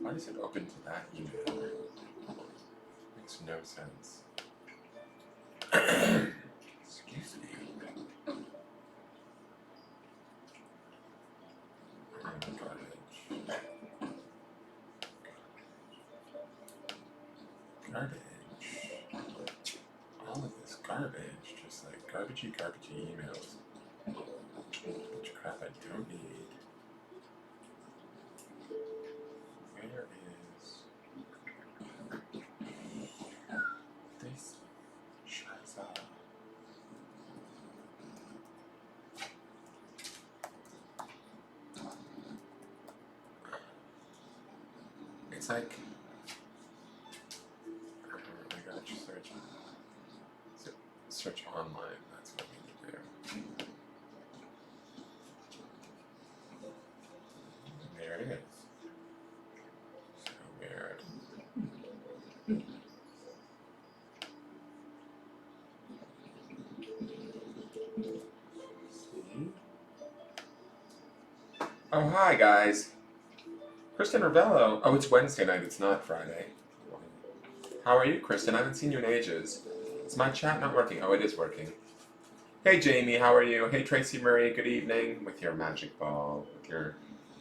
Why does it open to that email? Makes no sense. Excuse me. Garbage. All of this garbage. Just like garbagey emails. Bunch of crap I don't need. Where is this Shiza? It's like I gotta search online. That's what I need to do. There it is. So weird. See? Oh, hi guys. Kristen Ravello. Oh, it's Wednesday night. It's not Friday. How are you, Kristen? I haven't seen you in ages. Is my chat not working? Oh, it is working. Hey, Jamie. How are you? Hey, Tracy Marie. Good evening. With your magic ball.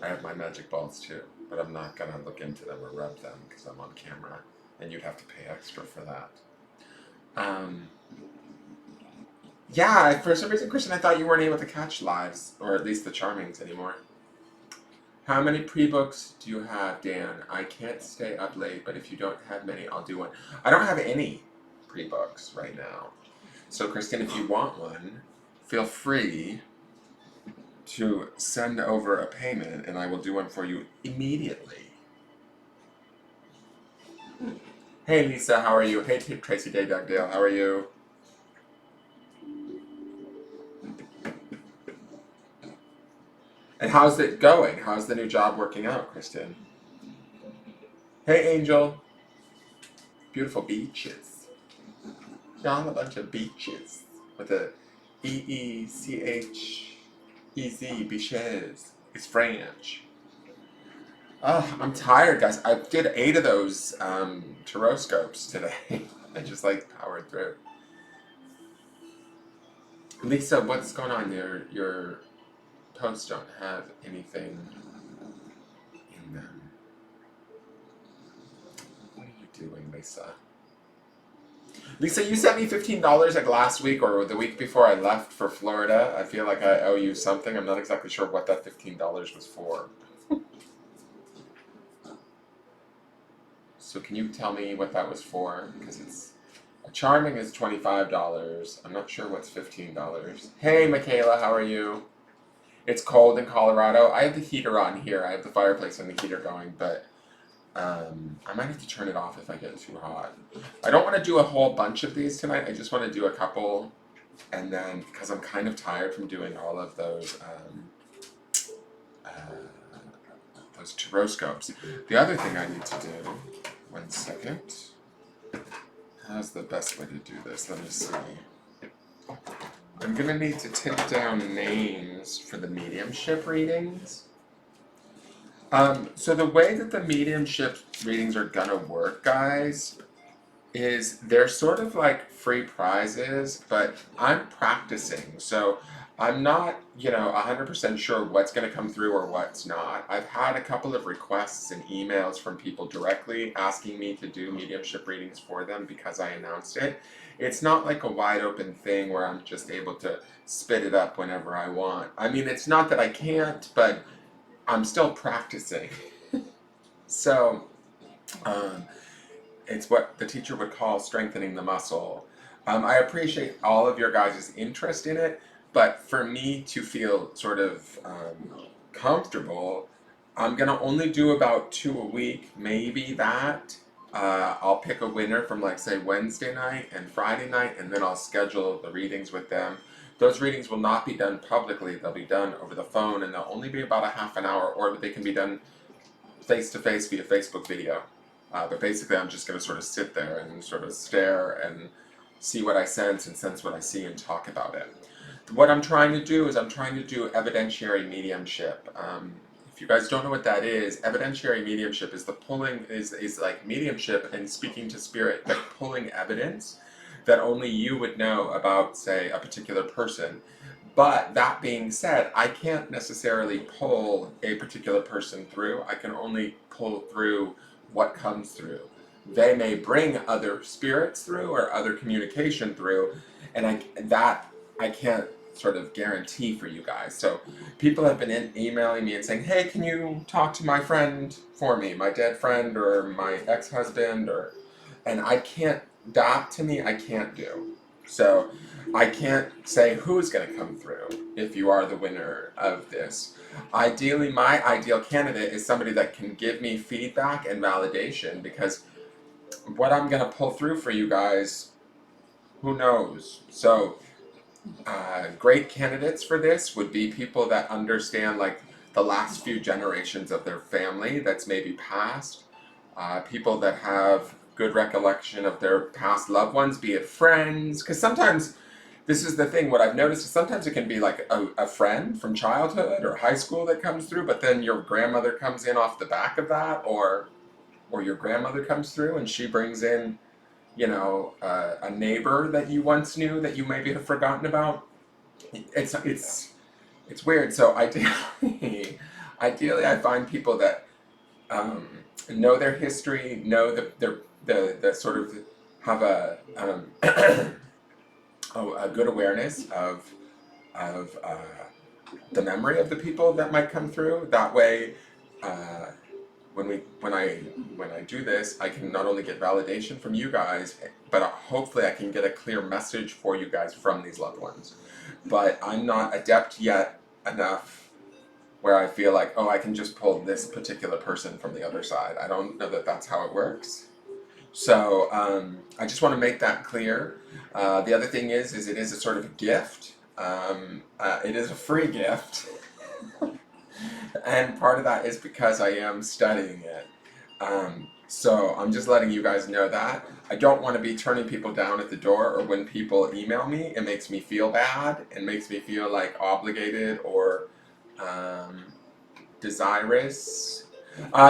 I have my magic balls too, but I'm not gonna look into them or rub them because I'm on camera, and you'd have to pay extra for that. Yeah. For some reason, Kristen, I thought you weren't able to catch lives, or at least the Charmings anymore. How many pre-books do you have, Dan? I can't stay up late, but if you don't have many, I'll do one. I don't have any pre-books right now. So, Kristen, if you want one, feel free to send over a payment, and I will do one for you immediately. Hey, Lisa, how are you? Hey, Tracy Day Dugdale, how are you? And how's it going? How's the new job working out, Kristen? Hey, Angel. Beautiful beaches. Y'all a bunch of beaches with a E-E-C-H-E-Z, beaches. It's French. Oh, I'm tired, guys. I did 8 of those taroscopes today. I just like powered through. Lisa, what's going on? Your posts don't have anything in them. What are you doing, Lisa? Lisa, you sent me $15 like last week or the week before I left for Florida. I feel like I owe you something. I'm not exactly sure what that $15 was for. So can you tell me what that was for? Because it's a charming is $25. I'm not sure what's $15. Hey, Michaela, how are you? It's cold in Colorado. I have the heater on here. I have the fireplace and the heater going, but I might have to turn it off if I get too hot. I don't want to do a whole bunch of these tonight. I just want to do a couple, and then because I'm kind of tired from doing all of those taroscopes. The other thing I need to do. One second. How's the best way to do this? Let me see. I'm going to need to take down names for the mediumship readings. So the way that the mediumship readings are going to work, guys, is they're sort of like free prizes, but I'm practicing. So I'm not, 100% sure what's going to come through or what's not. I've had a couple of requests and emails from people directly asking me to do mediumship readings for them because I announced it. It's not like a wide open thing where I'm just able to spit it up whenever I want. I mean, it's not that I can't, but I'm still practicing. So, it's what the teacher would call strengthening the muscle. I appreciate all of your guys' interest in it, but for me to feel sort of comfortable, I'm going to only do about 2 a week, maybe that. I'll pick a winner from, like, say, Wednesday night and Friday night, and then I'll schedule the readings with them. Those readings will not be done publicly. They'll be done over the phone, and they'll only be about a half an hour, or they can be done face-to-face via Facebook video. But basically, I'm just going to sort of sit there and sort of stare and see what I sense and sense what I see and talk about it. What I'm trying to do is I'm trying to do evidentiary mediumship. If you guys don't know what that is, evidentiary mediumship is the pulling, is like mediumship and speaking to spirit, but pulling evidence that only you would know about, say, a particular person. But that being said, I can't necessarily pull a particular person through. I can only pull through what comes through. They may bring other spirits through or other communication through, and I can't sort of guarantee for you guys. So people have been emailing me and saying, "Hey, can you talk to my friend for me, my dead friend or my ex-husband?" And I can't. That to me, I can't do. So I can't say who's going to come through if you are the winner of this. Ideally, my ideal candidate is somebody that can give me feedback and validation, because what I'm going to pull through for you guys, who knows? So great candidates for this would be people that understand like the last few generations of their family that's maybe passed, people that have good recollection of their past loved ones, be it friends, because sometimes this is the thing, what I've noticed is sometimes it can be like a friend from childhood or high school that comes through, but then your grandmother comes in off the back of that, or your grandmother comes through and she brings in, a neighbor that you once knew that you maybe have forgotten about. It's weird. So ideally, I find people that know their history, know the sort of have a good awareness of the memory of the people that might come through. That way, when I do this, I can not only get validation from you guys, but hopefully I can get a clear message for you guys from these loved ones. But I'm not adept yet enough where I feel like, oh, I can just pull this particular person from the other side. I don't know that that's how it works. So I just want to make that clear. The other thing is it is a sort of a gift. It is a free gift. And part of that is because I am studying it. So I'm just letting you guys know that. I don't want to be turning people down at the door, or when people email me, it makes me feel bad. It makes me feel like obligated or desirous.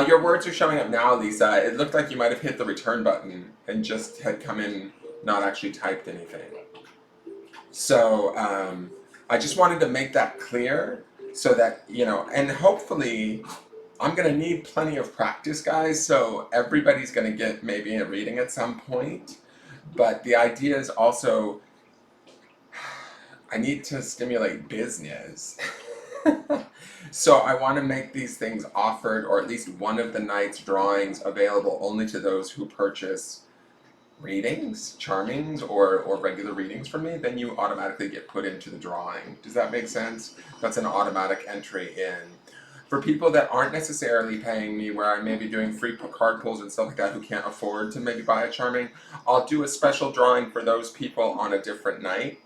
Your words are showing up now, Lisa. It looked like you might have hit the return button and just had come in, not actually typed anything. So I just wanted to make that clear so that, and hopefully I'm going to need plenty of practice, guys. So everybody's going to get maybe a reading at some point. But the idea is also, I need to stimulate business. So I want to make these things offered, or at least one of the night's drawings available only to those who purchase readings, charmings, or regular readings from me. Then you automatically get put into the drawing. Does that make sense? That's an automatic entry in. For people that aren't necessarily paying me, where I may be doing free card pulls and stuff like that, who can't afford to maybe buy a charming, I'll do a special drawing for those people on a different night.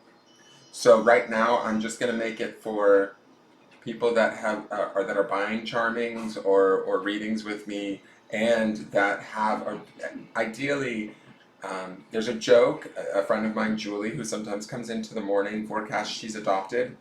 So right now I'm just going to make it for people that have or that are buying charmings or readings with me, and that have ideally there's a joke. A friend of mine, Julie, who sometimes comes into the morning forecast, she's adopted,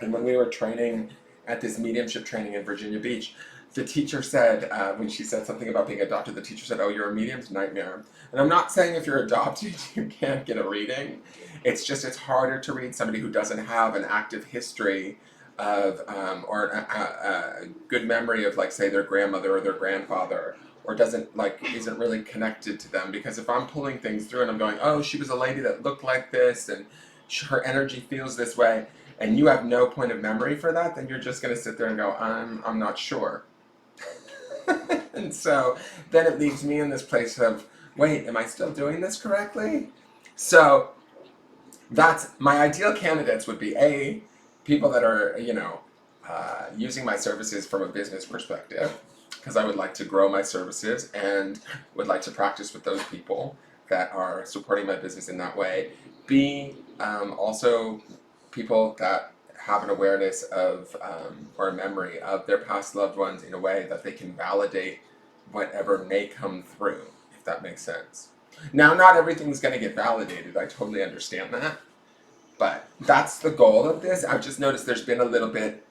and when we were training at this mediumship training in Virginia Beach, the teacher said, when she said something about being adopted, the teacher said, "Oh, you're a medium's nightmare." And I'm not saying if you're adopted you can't get a reading. It's just it's harder to read somebody who doesn't have an active history of or a good memory of, like, say, their grandmother or their grandfather, or isn't really connected to them. Because if I'm pulling things through and I'm going, oh, she was a lady that looked like this and her energy feels this way, and you have no point of memory for that, then you're just going to sit there and go, I'm not sure. And so then it leaves me in this place of, wait, am I still doing this correctly? So that's my ideal candidates would be people that are, using my services from a business perspective, because I would like to grow my services and would like to practice with those people that are supporting my business in that way. B, also people that have an awareness of or a memory of their past loved ones in a way that they can validate whatever may come through, if that makes sense. Now, not everything's going to get validated. I totally understand that. But that's the goal of this. I've just noticed there's been a little bit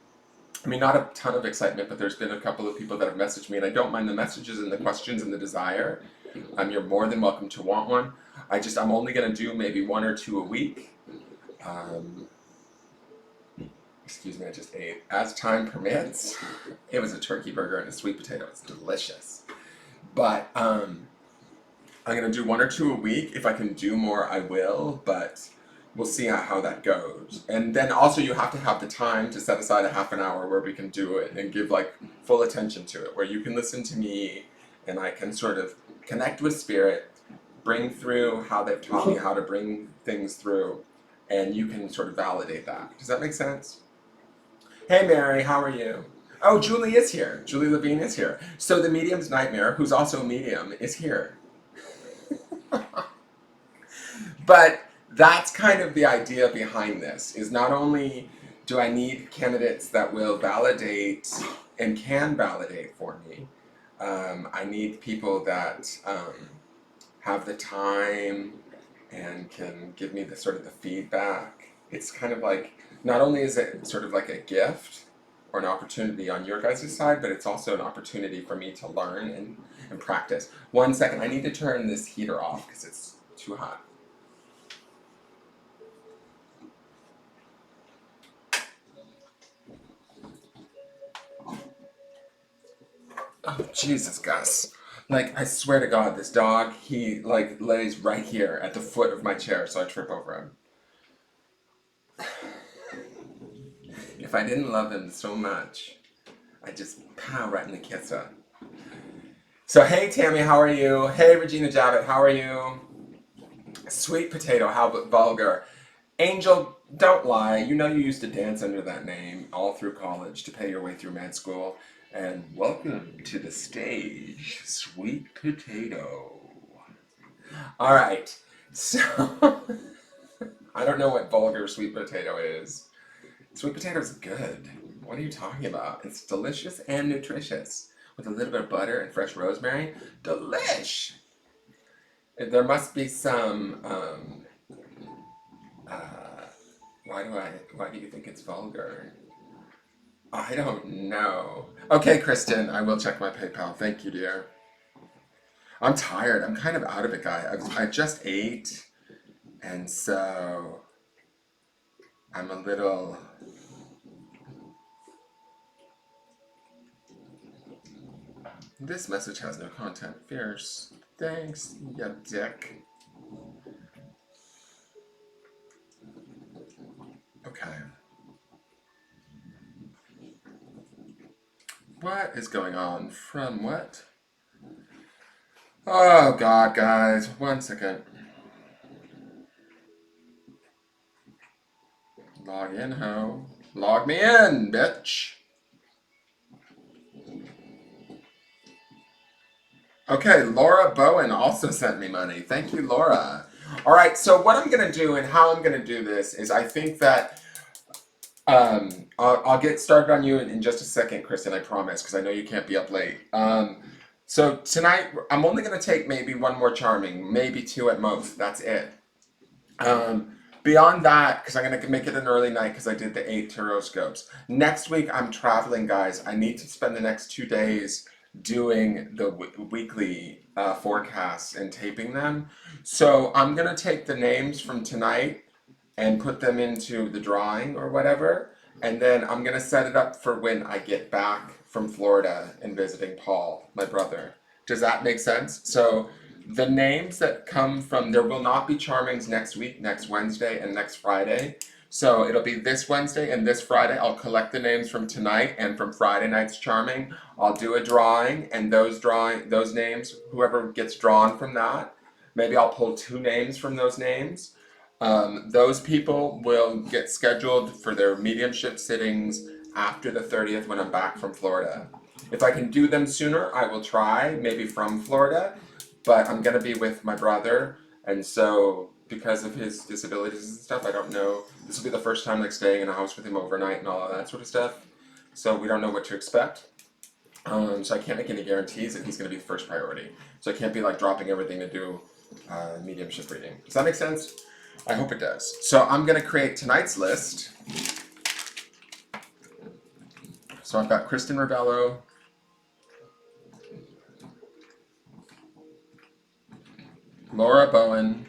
I mean, not a ton of excitement, but there's been a couple of people that have messaged me, and I don't mind the messages and the questions and the desire. You're more than welcome to want one. I'm only going to do maybe 1 or 2 a week. Um, excuse me, I just ate. As time permits, it was a turkey burger and a sweet potato. It's delicious. But I'm going to do 1 or 2 a week. If I can do more, I will, but we'll see how that goes. And then also you have to have the time to set aside a half an hour where we can do it and give like full attention to it, where you can listen to me and I can sort of connect with spirit, bring through how they've taught me how to bring things through, and you can sort of validate that. Does that make sense? Hey Mary, how are you? Oh, Julie is here. Julie Levine is here. So the medium's nightmare, who's also a medium, is here. But that's kind of the idea behind this, is not only do I need candidates that will validate and can validate for me, I need people that have the time and can give me the sort of the feedback. It's kind of like, not only is it sort of like a gift or an opportunity on your guys' side, but it's also an opportunity for me to learn and practice. 1 second, I need to turn this heater off because it's too hot. Oh, Jesus, Gus. Like, I swear to God, this dog, he, like, lays right here at the foot of my chair, so I trip over him. If I didn't love him so much, I'd just pow right in the kisser. So, hey, Tammy, how are you? Hey, Regina Javit, how are you? Sweet potato, how vulgar. Angel, don't lie. You know you used to dance under that name all through college to pay your way through med school. And welcome to the stage, Sweet Potato. All right, so I don't know what vulgar sweet potato is. Sweet potato's good. What are you talking about? It's delicious and nutritious with a little bit of butter and fresh rosemary. Delish! There must be some, why do you think it's vulgar? I don't know. Okay, Kristen, I will check my PayPal. Thank you, dear. I'm tired. I'm kind of out of it, guy. I just ate, and so I'm a little. This message has no content. Fierce. Thanks, you dick. Okay. What is going on? From what? Oh, God, guys. 1 second. Log in, ho. Log me in, bitch. Okay, Laura Bowen also sent me money. Thank you, Laura. All right, so what I'm going to do and how I'm going to do this is I think that I'll get started on you in just a second, Kristen, I promise, because I know you can't be up late. So tonight, I'm only going to take maybe 1 more charming, maybe 2 at most. That's it. Beyond that, because I'm going to make it an early night because I did the 8 Taroscopes. Next week, I'm traveling, guys. I need to spend the next 2 days doing the weekly forecasts and taping them. So I'm going to take the names from tonight and put them into the drawing or whatever. And then I'm going to set it up for when I get back from Florida and visiting Paul, my brother. Does that make sense? So the names that come from, there will not be charmings next week, next Wednesday and next Friday. So it'll be this Wednesday and this Friday. I'll collect the names from tonight and from Friday night's charming. I'll do a drawing, and those names, whoever gets drawn from that, maybe I'll pull 2 names from those names. Those people will get scheduled for their mediumship sittings after the 30th when I'm back from Florida. If I can do them sooner, I will try, maybe from Florida, but I'm going to be with my brother, and so because of his disabilities and stuff, I don't know. This will be the first time like staying in a house with him overnight and all of that sort of stuff, so we don't know what to expect. So I can't make any guarantees that he's going to be first priority. So I can't be like dropping everything to do mediumship reading. Does that make sense? I hope it does. So I'm going to create tonight's list. So I've got Kristen Rebello, Laura Bowen,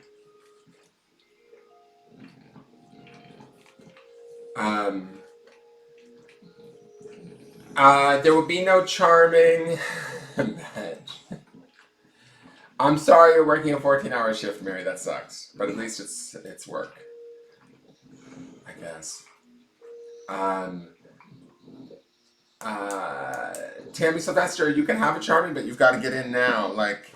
there will be no charming. I'm sorry you're working a 14-hour shift, Mary. That sucks. But at least it's work, I guess. Tammy Sylvester, you can have a charming, but you've got to get in now. Like,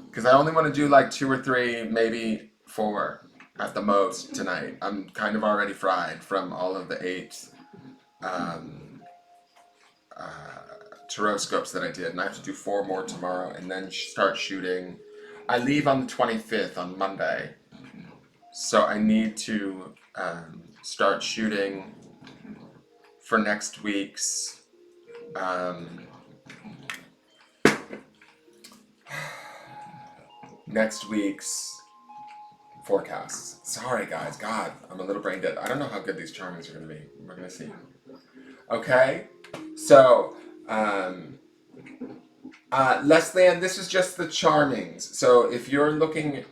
because I only want to do like 2 or 3, maybe 4 at the most tonight. I'm kind of already fried from all of the 8 Taroscopes that I did, and I have to do 4 more tomorrow and then start shooting. I leave on the 25th on Monday, so I need to start shooting for next week's forecasts. Sorry guys, God, I'm a little brain dead. I don't know how good these charmings are going to be. We're going to see. Okay, so Leslie Ann, this is just the charmings. So if you're looking,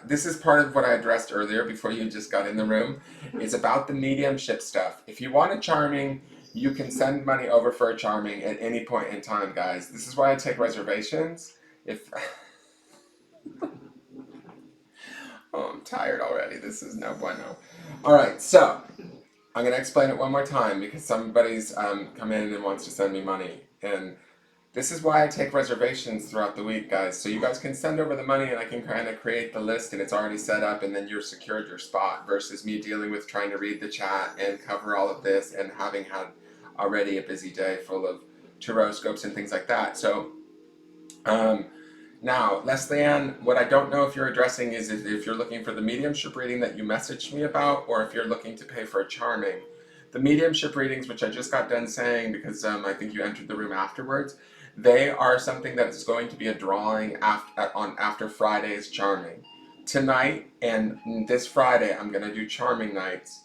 this is part of what I addressed earlier before you just got in the room. It's about the mediumship stuff. If you want a charming, you can send money over for a charming at any point in time, guys. This is why I take reservations. If oh, I'm tired already. This is no bueno. All right, so I'm going to explain it one more time because somebody's come in and wants to send me money. And this is why I take reservations throughout the week, guys. So you guys can send over the money and I can kind of create the list and it's already set up and then you're secured your spot versus me dealing with trying to read the chat and cover all of this and having had already a busy day full of taroscopes and things like that. So now, Leslie Ann, what I don't know if you're addressing is if you're looking for the mediumship reading that you messaged me about or if you're looking to pay for a charming. The mediumship readings, which I just got done saying because I think you entered the room afterwards, they are something that is going to be a drawing after Friday's charming. Tonight and this Friday, I'm going to do charming nights.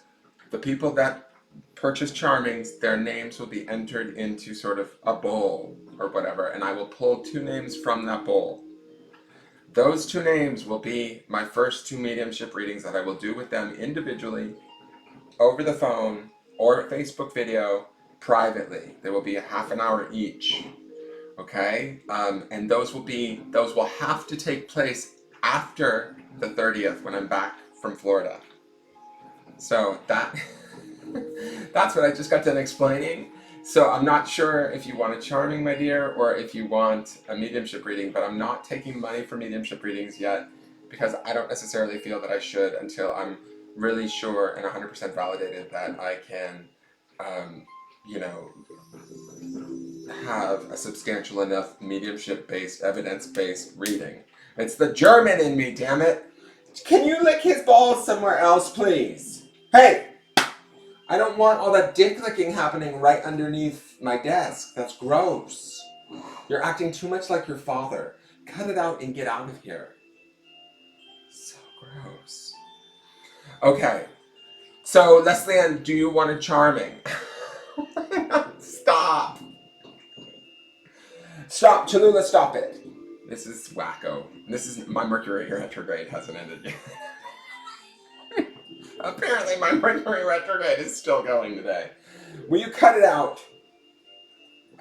The people that purchase charmings, their names will be entered into sort of a bowl or whatever, and I will pull 2 names from that bowl. Those 2 names will be my first 2 mediumship readings that I will do with them individually, over the phone, or Facebook video, privately. They will be a half an hour each. Okay? And those will have to take place after the 30th when I'm back from Florida. So that's what I just got done explaining. So I'm not sure if you want a charming, my dear, or if you want a mediumship reading, but I'm not taking money for mediumship readings yet because I don't necessarily feel that I should until I'm really sure and 100% validated that I can, have a substantial enough mediumship-based, evidence-based reading. It's the German in me, damn it. Can you lick his balls somewhere else, please? Hey! I don't want all that dick licking happening right underneath my desk. That's gross. You're acting too much like your father. Cut it out and get out of here. So gross. Okay. So, Leslie Ann, do you want a charming? Stop. Stop. Cholula, stop it. This is wacko. This is my Mercury retrograde hasn't ended yet. Apparently my Mercury retrograde is still going today. Will you cut it out?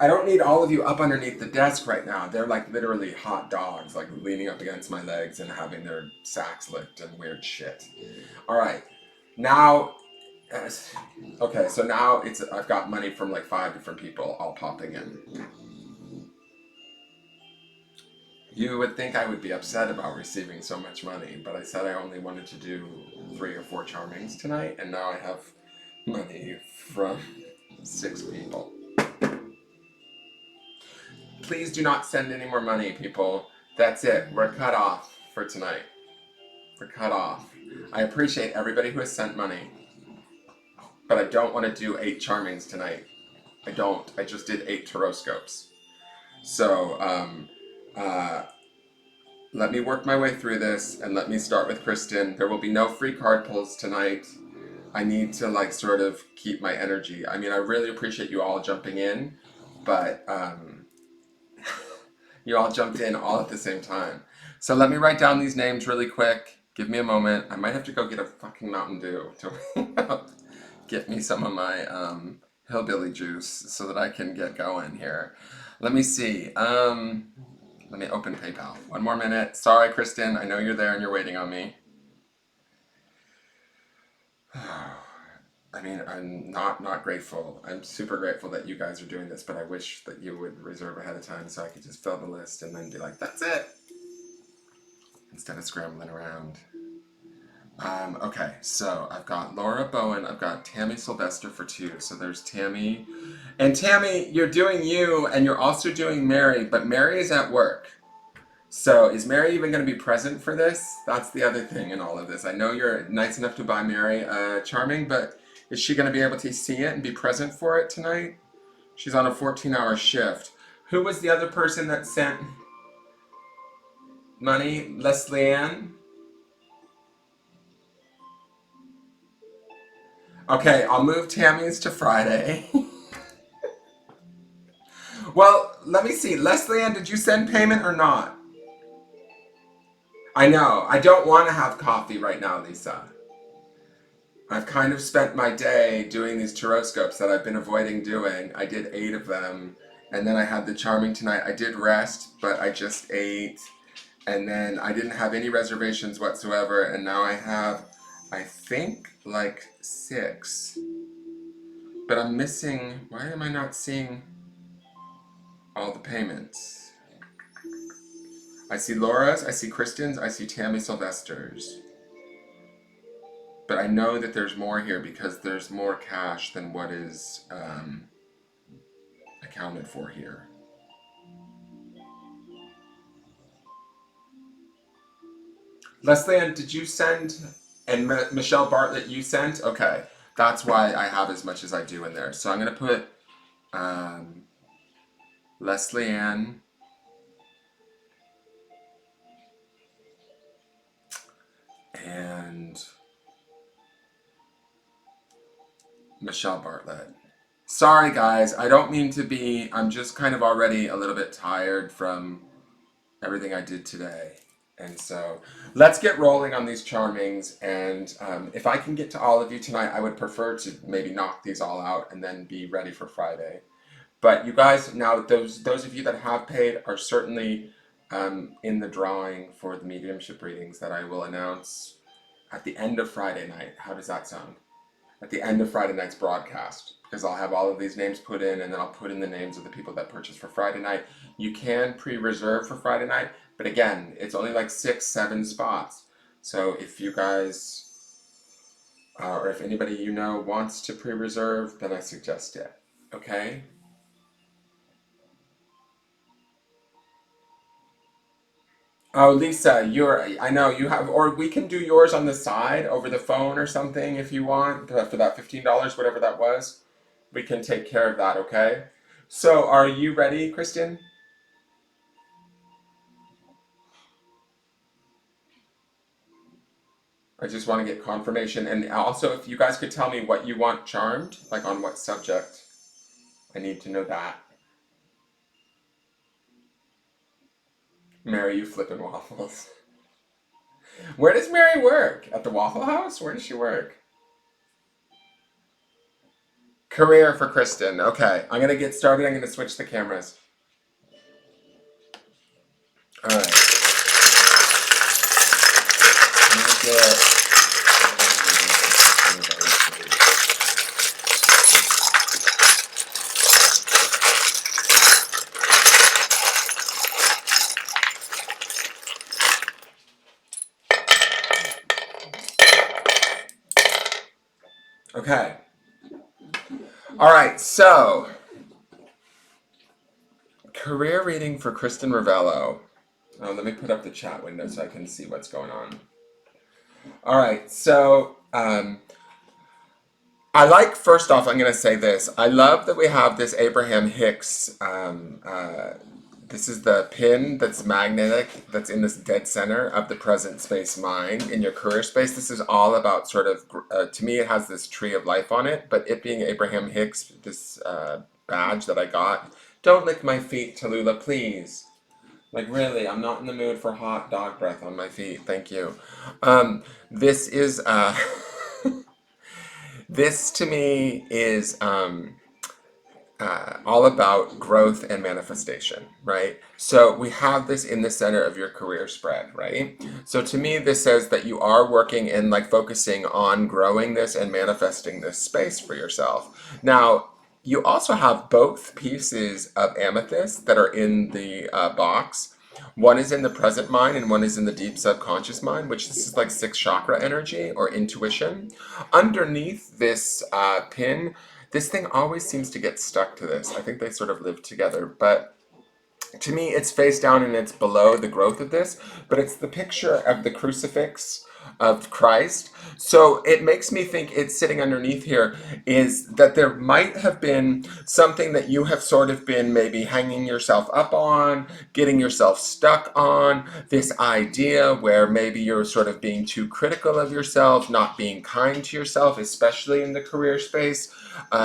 I don't need all of you up underneath the desk right now. They're like literally hot dogs, like leaning up against my legs and having their sacks licked and weird shit. All right. Now, okay, so now I've got money from like 5 different people all popping in. You would think I would be upset about receiving so much money, but I said I only wanted to do 3 or 4 charmings tonight, and now I have money from 6 people. Please do not send any more money, people. That's it. We're cut off for tonight. We're cut off. I appreciate everybody who has sent money, but I don't want to do 8 charmings tonight. I don't. I just did 8 taroscopes. So, let me work my way through this, and let me start with Kristen. There will be no free card pulls tonight. I need to like sort of keep my energy. I mean, I really appreciate you all jumping in, but you all jumped in all at the same time. So let me write down these names really quick. Give me a moment. I might have to go get a fucking Mountain Dew to get me some of my hillbilly juice so that I can get going here. Let me see. Let me open PayPal. One more minute. Sorry, Kristen. I know you're there and you're waiting on me. I mean, I'm not grateful. I'm super grateful that you guys are doing this, but I wish that you would reserve ahead of time so I could just fill the list and then be like, that's it, instead of scrambling around. Okay, so I've got Laura Bowen, I've got Tammy Sylvester for 2. So there's Tammy. And Tammy, you're doing you, and you're also doing Mary, but Mary is at work. So is Mary even going to be present for this? That's the other thing in all of this. I know you're nice enough to buy Mary Charming, but is she going to be able to see it and be present for it tonight? She's on a 14-hour shift. Who was the other person that sent money? Leslie Ann? Okay, I'll move Tammy's to Friday. Well, let me see. Leslie Ann, did you send payment or not? I know. I don't want to have coffee right now, Lisa. I've kind of spent my day doing these taroscopes that I've been avoiding doing. I did 8 of them, and then I had the Charming tonight. I did rest, but I just ate, and then I didn't have any reservations whatsoever, and now I have, I think, like 6. But I'm missing, why am I not seeing all the payments? I see Laura's, I see Kristen's, I see Tammy Sylvester's. But I know that there's more here because there's more cash than what is accounted for here. Leslie Ann, did you send? And Michelle Bartlett, you sent? Okay, that's why I have as much as I do in there. So I'm going to put Leslie Ann and Michelle Bartlett. Sorry guys, I don't mean to be, I'm just kind of already a little bit tired from everything I did today. And so let's get rolling on these charmings, and if I can get to all of you tonight, I would prefer to maybe knock these all out and then be ready for Friday. But you guys, now those of you that have paid are certainly in the drawing for the mediumship readings that I will announce at the end of Friday night. How does that sound? At the end of Friday night's broadcast, because I'll have all of these names put in, and then I'll put in the names of the people that purchased for Friday night. You can pre-reserve for Friday night, but again, it's only like 6-7 spots. So if you guys, or if anybody you know wants to pre-reserve, then I suggest it. Okay? Oh, Lisa, I know you have, or we can do yours on the side over the phone or something if you want, for that $15, whatever that was. We can take care of that, okay? So, are you ready, Kristen? I just want to get confirmation. And also, if you guys could tell me what you want charmed, like on what subject. I need to know that. Mary, you flipping waffles. Where does Mary work? At the Waffle House? Where does she work? Career for Kristen. Okay, I'm gonna get started. I'm gonna switch the cameras. All right. Okay. All right, so career reading for Kristen Ravello. Oh, let me put up the chat window so I can see what's going on. All right, so I like, first off, I'm going to say this. I love that we have this Abraham Hicks, This is the pin that's magnetic, that's in this dead center of the present space mind in your career space. This is all about sort of, to me, it has this tree of life on it, but it being Abraham Hicks, this badge that I got. Don't lick my feet, Tallulah, please. Like, really, I'm not in the mood for hot dog breath on my feet. Thank you. This is, this to me is, all about growth and manifestation, right? So we have this in the center of your career spread, right? So to me, this says that you are working and like focusing on growing this and manifesting this space for yourself. Now, you also have both pieces of amethyst that are in the box. One is in the present mind and one is in the deep subconscious mind, which is like sixth chakra energy or intuition. Underneath this pin, this thing always seems to get stuck to this. I think they sort of live together, but to me it's face down and it's below the growth of this, but it's the picture of the crucifix of Christ. So it makes me think it's sitting underneath here is that there might have been something that you have sort of been maybe hanging yourself up on, getting yourself stuck on, this idea where maybe you're sort of being too critical of yourself, not being kind to yourself, especially in the career space,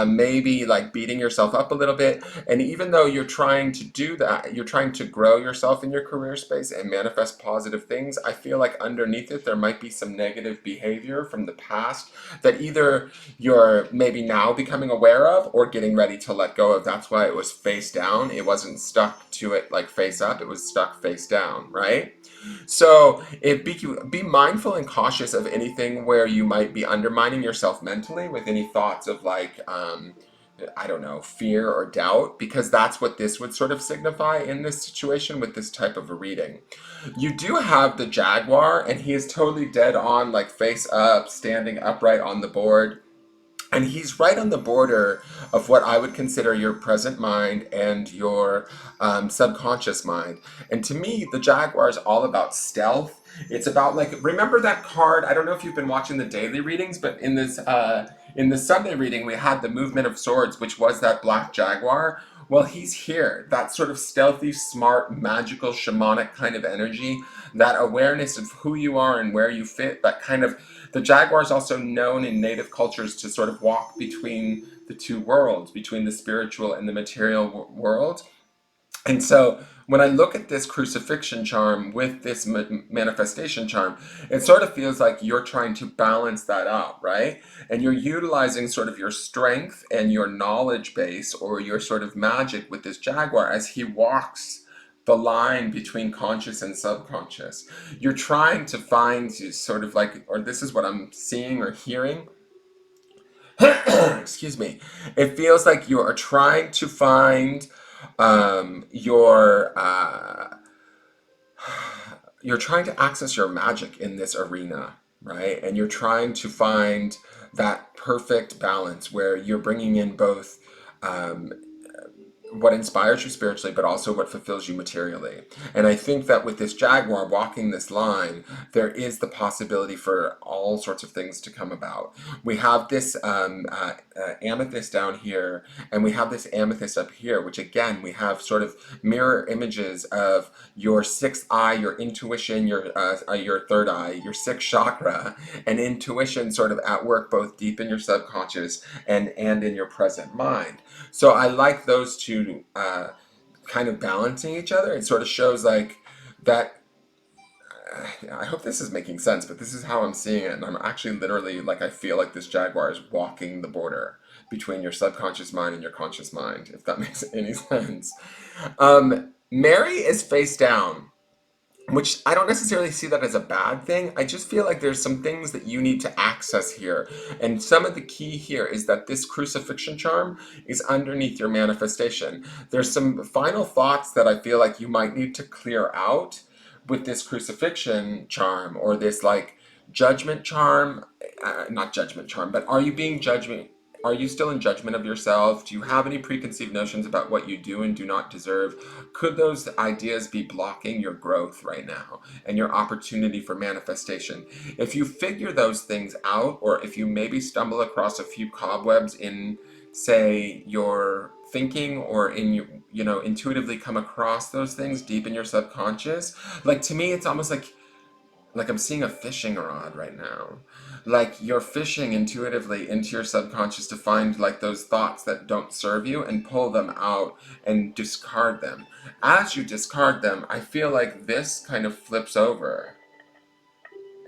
maybe like beating yourself up a little bit. And even though you're trying to do that, you're trying to grow yourself in your career space and manifest positive things, I feel like underneath it there might be some negative behavior from the past that either you're maybe now becoming aware of or getting ready to let go of. That's why it was face down. It wasn't stuck to it like face up, it was stuck face down, right? So be mindful and cautious of anything where you might be undermining yourself mentally with any thoughts of like, I don't know, fear or doubt, because that's what this would sort of signify in this situation with this type of a reading. You do have the jaguar, and he is totally dead on, like face up, standing upright on the board. And he's right on the border of what I would consider your present mind and your subconscious mind. And to me, the Jaguar is all about stealth. It's about like, remember that card? I don't know if you've been watching the daily readings, but in the Sunday reading, we had the Movement of Swords, which was that black Jaguar. Well, he's here. That sort of stealthy, smart, magical, shamanic kind of energy, that awareness of who you are and where you fit, that kind of the jaguar is also known in native cultures to sort of walk between the two worlds, between the spiritual and the material world. And so when I look at this crucifixion charm with this manifestation charm, it sort of feels like you're trying to balance that out, right? And you're utilizing sort of your strength and your knowledge base or your sort of magic with this jaguar as he walks the line between conscious and subconscious. You're trying to find sort of like, or this is what I'm seeing or hearing. Excuse me. It feels like you are trying to find your you're trying to access your magic in this arena, right? And you're trying to find that perfect balance where you're bringing in both um, what inspires you spiritually, but also what fulfills you materially. And I think that with this jaguar walking this line, there is the possibility for all sorts of things to come about. We have this amethyst down here, and we have this amethyst up here, which again, we have sort of mirror images of your sixth eye, your intuition, your third eye, your sixth chakra, and intuition sort of at work both deep in your subconscious and in your present mind. So I like those two kind of balancing each other. It sort of shows like that. I hope this is making sense, but this is how I'm seeing it. And I'm actually literally like, I feel like this jaguar is walking the border between your subconscious mind and your conscious mind, if that makes any sense. Mary is face down, which I don't necessarily see that as a bad thing. I just feel like there's some things that you need to access here. And some of the key here is that this crucifixion charm is underneath your manifestation. There's some final thoughts that I feel like you might need to clear out with this crucifixion charm or this like judgment charm, not judgment charm, but are you being judgment? Are you still in judgment of yourself? Do you have any preconceived notions about what you do and do not deserve? Could those ideas be blocking your growth right now and your opportunity for manifestation? If you figure those things out, or if you maybe stumble across a few cobwebs in say you're thinking or in you, you know, intuitively come across those things deep in your subconscious. Like to me, it's almost like I'm seeing a fishing rod right now. Like you're fishing intuitively into your subconscious to find like those thoughts that don't serve you and pull them out and discard them. As you discard them, I feel like this kind of flips over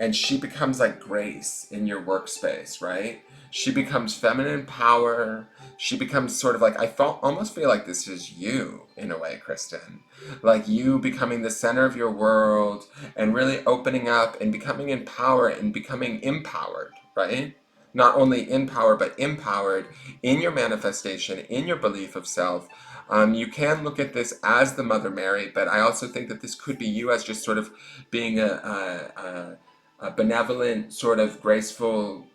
and she becomes like Grace in your workspace, right? She becomes feminine power. She becomes sort of like I felt almost feel like this is you in a way, Kristen. Like you becoming the center of your world and really opening up and becoming empowered and becoming empowered, right? Not only in power but empowered in your manifestation, in your belief of self. You can look at this as the Mother Mary, but I also think that this could be you as just sort of being a benevolent, sort of graceful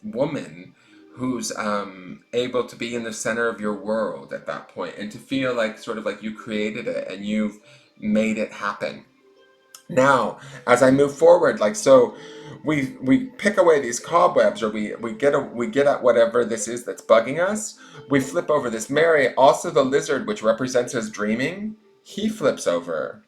woman who's able to be in the center of your world at that point and to feel like sort of like you created it and you've made it happen. Now, as I move forward, like so, we pick away these cobwebs, or we get at whatever this is that's bugging us. We flip over this Mary. Also, the lizard, which represents us dreaming, he flips over.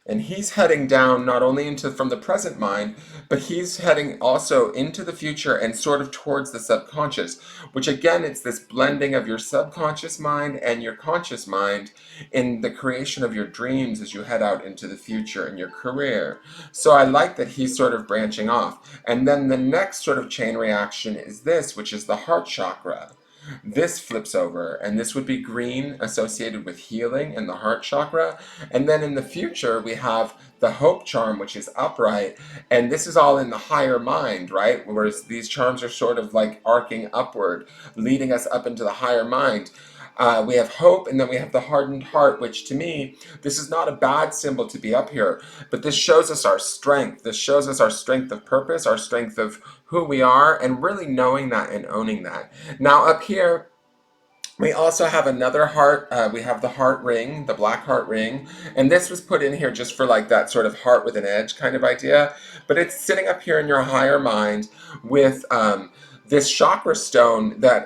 And he's heading down not only into from the present mind, but he's heading also into the future and sort of towards the subconscious, which again, it's this blending of your subconscious mind and your conscious mind in the creation of your dreams as you head out into the future in your career. So I like that he's sort of branching off. And then the next sort of chain reaction is this, which is the heart chakra. This flips over, and this would be green associated with healing and the heart chakra. And then in the future, we have the hope charm, which is upright. And this is all in the higher mind, right? Whereas these charms are sort of like arcing upward, leading us up into the higher mind. We have hope, and then we have the hardened heart, which to me, this is not a bad symbol to be up here, but this shows us our strength. This shows us our strength of purpose, our strength of who we are, and really knowing that and owning that. Now, up here, we also have another heart. We have the heart ring, the black heart ring. And this was put in here just for like that sort of heart with an edge kind of idea. But it's sitting up here in your higher mind with this chakra stone that,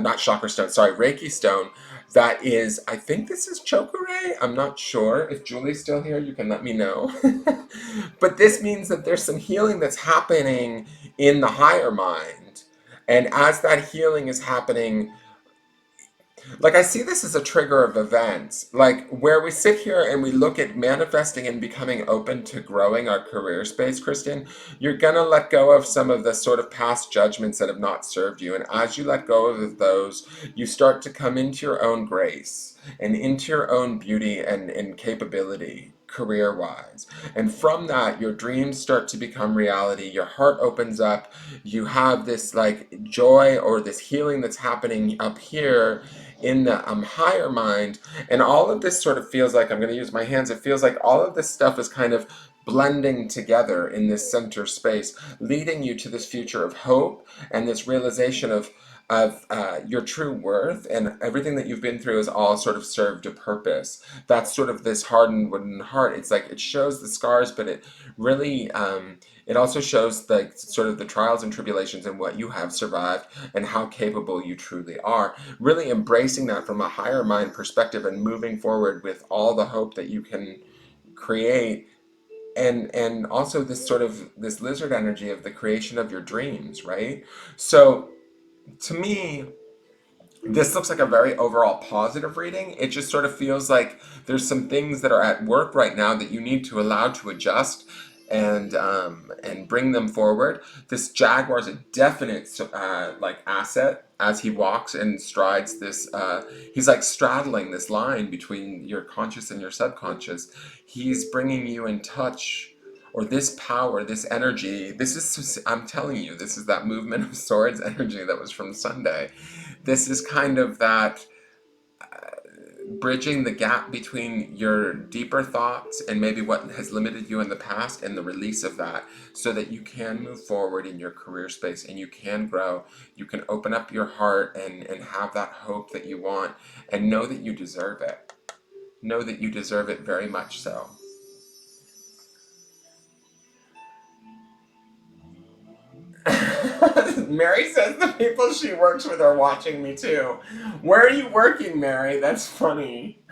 not chakra stone, sorry, Reiki stone. That is, I think this is Chokure. I'm not sure. If Julie's still here, you can let me know. But this means that there's some healing that's happening in the higher mind. And as that healing is happening, like I see this as a trigger of events, like where we sit here and we look at manifesting and becoming open to growing our career space, Kristen. You're gonna let go of some of the sort of past judgments that have not served you, and as you let go of those, you start to come into your own grace and into your own beauty and capability career wise. And from that, your dreams start to become reality. Your heart opens up. You have this like joy or this healing that's happening up here in the higher mind. And all of this sort of feels like, I'm going to use my hands, it feels like all of this stuff is kind of blending together in this center space, leading you to this future of hope and this realization of your true worth, and everything that you've been through is all sort of served a purpose. That's sort of this hardened wooden heart. It's like it shows the scars, but it really it also shows like sort of the trials and tribulations and what you have survived and how capable you truly are. Really embracing that from a higher mind perspective and moving forward with all the hope that you can create, and also this sort of this lizard energy of the creation of your dreams, right? So to me, this looks like a very overall positive reading. It just sort of feels like there's some things that are at work right now that you need to allow to adjust and bring them forward. This jaguar is a definite like asset as he walks and strides this. He's like straddling this line between your conscious and your subconscious. He's bringing you in touch, or this power, this energy. This is, I'm telling you, this is that movement of swords energy that was from Sunday. This is kind of that bridging the gap between your deeper thoughts and maybe what has limited you in the past, and the release of that, so that you can move forward in your career space and you can grow. You can open up your heart and have that hope that you want, and know that you deserve it. Know that you deserve it very much so. Mary says the people she works with are watching me too. Where are you working, Mary? That's funny.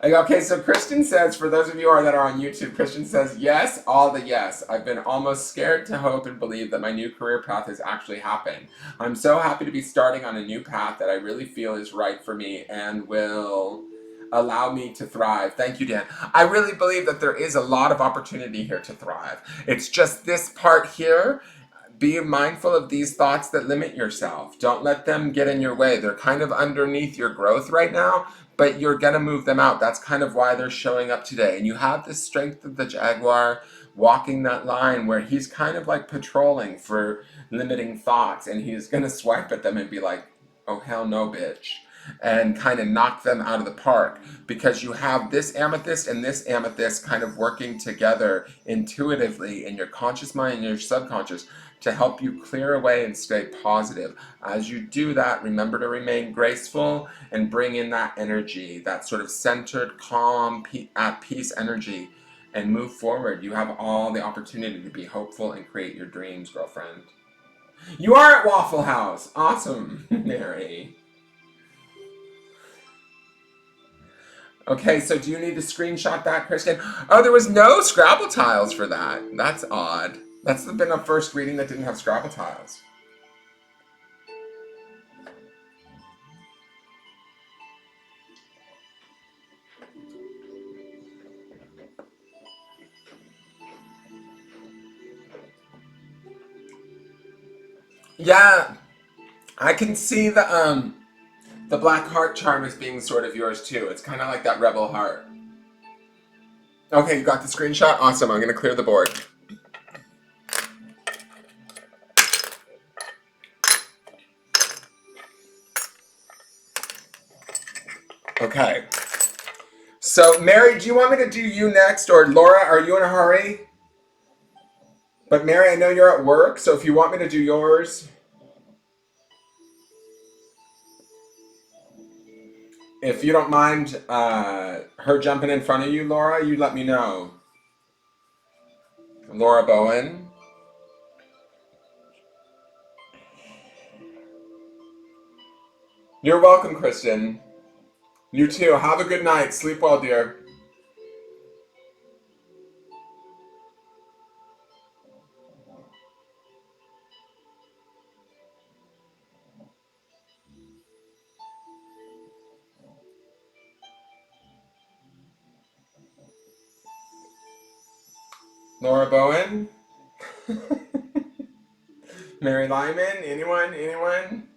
Okay, so Christian says, for those of you that are on YouTube, Christian says, yes, all the yes. I've been almost scared to hope and believe that my new career path has actually happened. I'm so happy to be starting on a new path that I really feel is right for me and will allow me to thrive. Thank you, Dan. I really believe that there is a lot of opportunity here to thrive. It's just this part here. Be mindful of these thoughts that limit yourself. Don't let them get in your way. They're kind of underneath your growth right now, but you're going to move them out. That's kind of why they're showing up today. And you have the strength of the Jaguar walking that line where he's kind of like patrolling for limiting thoughts, and he's going to swipe at them and be like, oh, hell no, bitch. And kind of knock them out of the park, because you have this amethyst and this amethyst kind of working together intuitively in your conscious mind and your subconscious to help you clear away and stay positive. As you do that, remember to remain graceful and bring in that energy, that sort of centered, calm, at peace energy, and move forward. You have all the opportunity to be hopeful and create your dreams, girlfriend. You are at Waffle House. Awesome, Mary. Okay, so do you need to screenshot that, Christian? Oh, there was no Scrabble tiles for that. That's odd. That's been a first reading that didn't have Scrabble tiles. Yeah, I can see the black heart charm as being sort of yours too. It's kind of like that rebel heart. Okay, you got the screenshot? Awesome, I'm going to clear the board. Okay. So, Mary, do you want me to do you next? Or Laura, are you in a hurry? But Mary, I know you're at work, so if you want me to do yours. If you don't mind her jumping in front of you, Laura, you let me know. Laura Bowen. You're welcome, Kristen. You too. Have a good night. Sleep well, dear. Laura Bowen. Mary Lyman. Anyone? Anyone?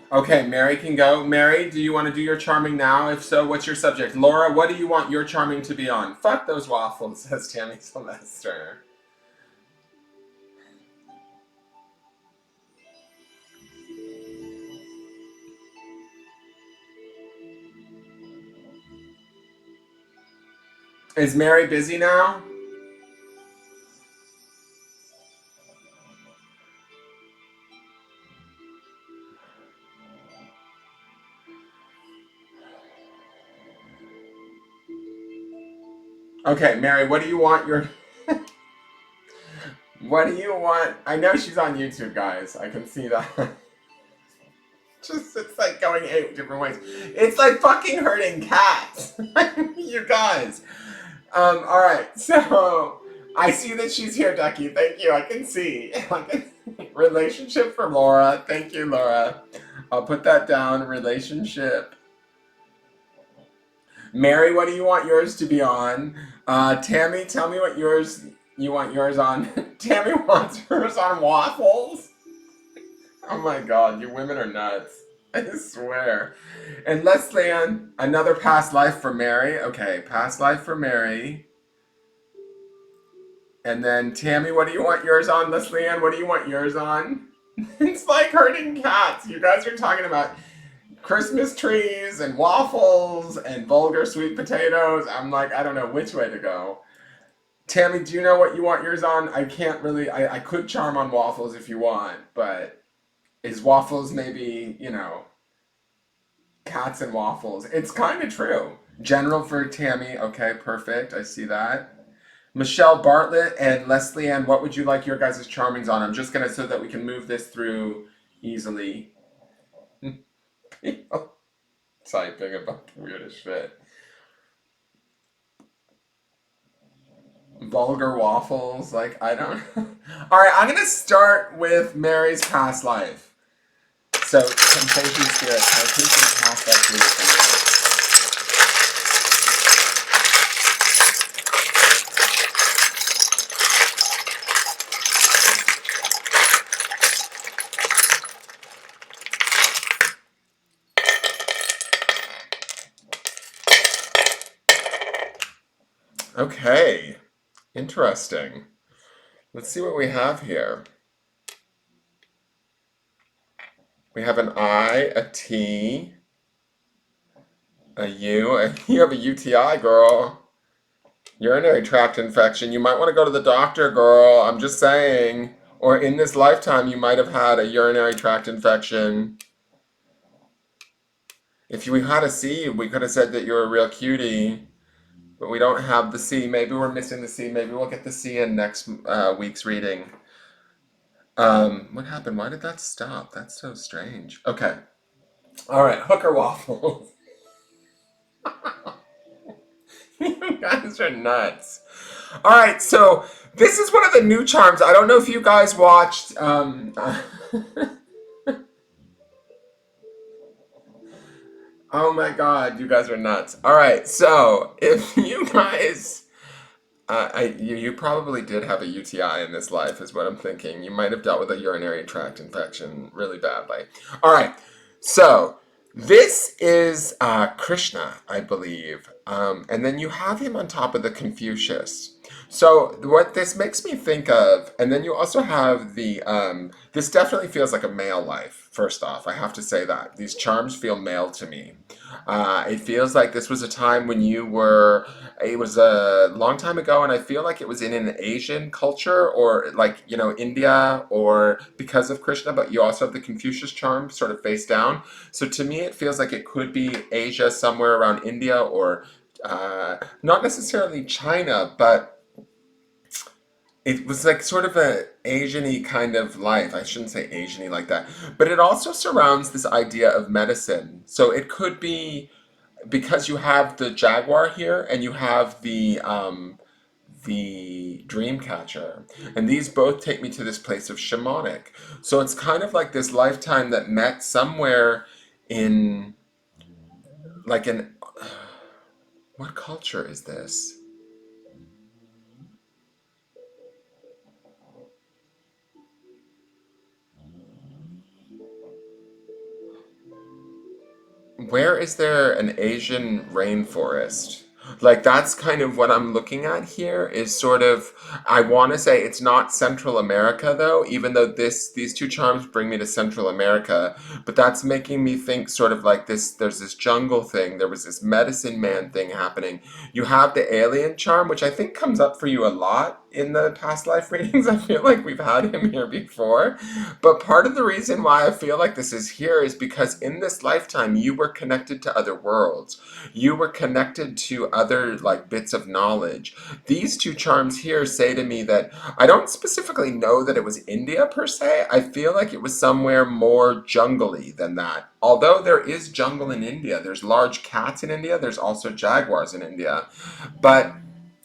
Okay, Mary can go. Mary, do you want to do your charming now? If so, what's your subject? Laura, what do you want your charming to be on? Fuck those waffles, says Tammy Sylvester. Is Mary busy now? Okay, Mary, what do you want your... What do you want? I know she's on YouTube, guys. I can see that. Just, it's like going 8 different ways. It's like fucking hurting cats. You guys. Alright, so I see that she's here, Ducky. Thank you. I can see. Relationship for Laura. Thank you, Laura. I'll put that down. Relationship. Mary, what do you want yours to be on? Tammy, tell me what yours you want yours on. Tammy wants hers on waffles. Oh my god, you women are nuts. I swear. And Leslie Ann, another past life for Mary. Okay, past life for Mary. And then Tammy, what do you want yours on? Leslie Ann, what do you want yours on? It's like herding cats. You guys are talking about Christmas trees and waffles and vulgar sweet potatoes. I'm like, I don't know which way to go. Tammy, do you know what you want yours on? I can't really. I could charm on waffles if you want, but is waffles maybe, cats and waffles? It's kind of true. General for Tammy. Okay, perfect. I see that. Michelle Bartlett and Leslie Ann, what would you like your guys' charmings on? I'm just gonna so that we can move this through easily. People typing about the weirdest shit. Vulgar waffles, like I don't. All right, I'm gonna start with Mary's past life. So, Temptation Spirit, I think this past life reading for you. Okay, interesting. Let's see what we have here. We have an I, a T, a U, and you have a UTI, girl. Urinary tract infection. You might want to go to the doctor, girl. I'm just saying. Or in this lifetime, you might have had a urinary tract infection. If we had a C, we could have said that you're a real cutie. But we don't have the C. Maybe we're missing the C. Maybe we'll get the C in next week's reading. What happened? Why did that stop? That's so strange. Okay. All right. Hooker waffles. You guys are nuts. All right. So this is one of the new charms. I don't know if you guys watched. Oh my God, you guys are nuts. All right. So if you guys you probably did have a UTI in this life, is what I'm thinking. You might have dealt with a urinary tract infection really badly. All right, so this is Krishna, I believe, and then you have him on top of the Confucius. So what this makes me think of, and then you also have the. This definitely feels like a male life. First off, I have to say that these charms feel male to me. It feels like this was a time when you were it was a long time ago, and I feel like it was in an Asian culture or like, India or because of Krishna, but you also have the Confucius charm sort of face down. So to me, it feels like it could be Asia, somewhere around India or not necessarily China, but it was like sort of a Asian-y kind of life. I shouldn't say Asian-y like that, but it also surrounds this idea of medicine. So it could be because you have the jaguar here and you have the dream catcher, and these both take me to this place of shamanic. So it's kind of like this lifetime that met somewhere in like an what culture is this? Where is there an Asian rainforest? Like that's kind of what I'm looking at here is sort of I want to say it's not Central America though, even though these two charms bring me to Central America, but that's making me think sort of like this there's this jungle thing, there was this medicine man thing happening. You have the alien charm, which I think comes up for you a lot in the past life readings. I feel like we've had him here before. But part of the reason why I feel like this is here is because in this lifetime you were connected to other worlds. You were connected to other like bits of knowledge. These two charms here say to me that I don't specifically know that it was India per se. I feel like it was somewhere more jungly than that. Although there is jungle in India, there's large cats in India, there's also jaguars in India. But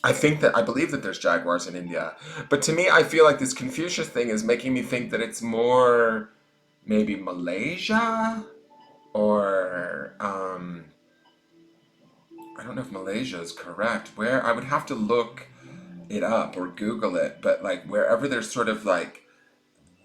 I believe that there's jaguars in India. But to me, I feel like this Confucius thing is making me think that it's more maybe Malaysia or I don't know if Malaysia is correct. Where I would have to look it up or Google it, but like wherever there's sort of like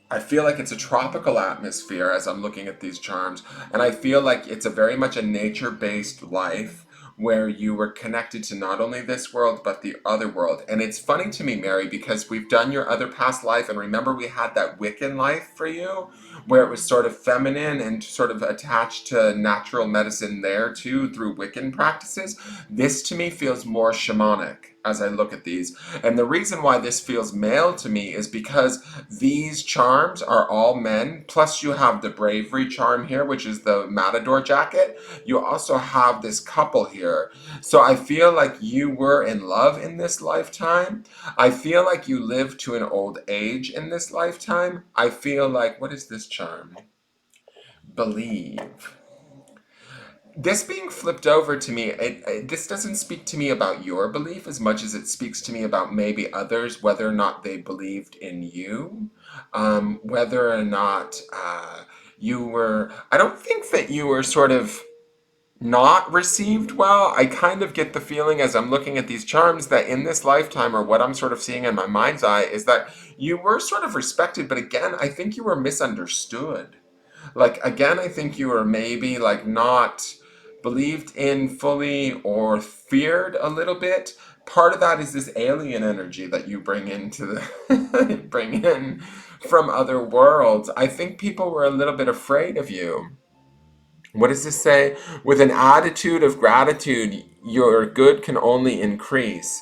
I feel like it's a tropical atmosphere as I'm looking at these charms, and I feel like it's a very much a nature-based life where you were connected to not only this world but the other world. And it's funny to me, Mary, because we've done your other past life, and remember we had that Wiccan life for you, where it was sort of feminine and sort of attached to natural medicine there too through Wiccan practices. This to me feels more shamanic. as I look at these. And the reason why this feels male to me is because these charms are all men. Plus, you have the bravery charm here, which is the matador jacket. You also have this couple here. So I feel like you were in love in this lifetime. I feel like you lived to an old age in this lifetime. I feel like, what is this charm? Believe. This being flipped over to me, this doesn't speak to me about your belief as much as it speaks to me about maybe others, whether or not they believed in you, whether or not you were. I don't think that you were sort of not received well. I kind of get the feeling as I'm looking at these charms that in this lifetime, or what I'm sort of seeing in my mind's eye, is that you were sort of respected, but again, I think you were misunderstood. Like, again, I think you were maybe like not believed in fully or feared a little bit. Part of that is this alien energy that you bring into the bring in from other worlds. I think people were a little bit afraid of you. What does this say? With an attitude of gratitude, your good can only increase.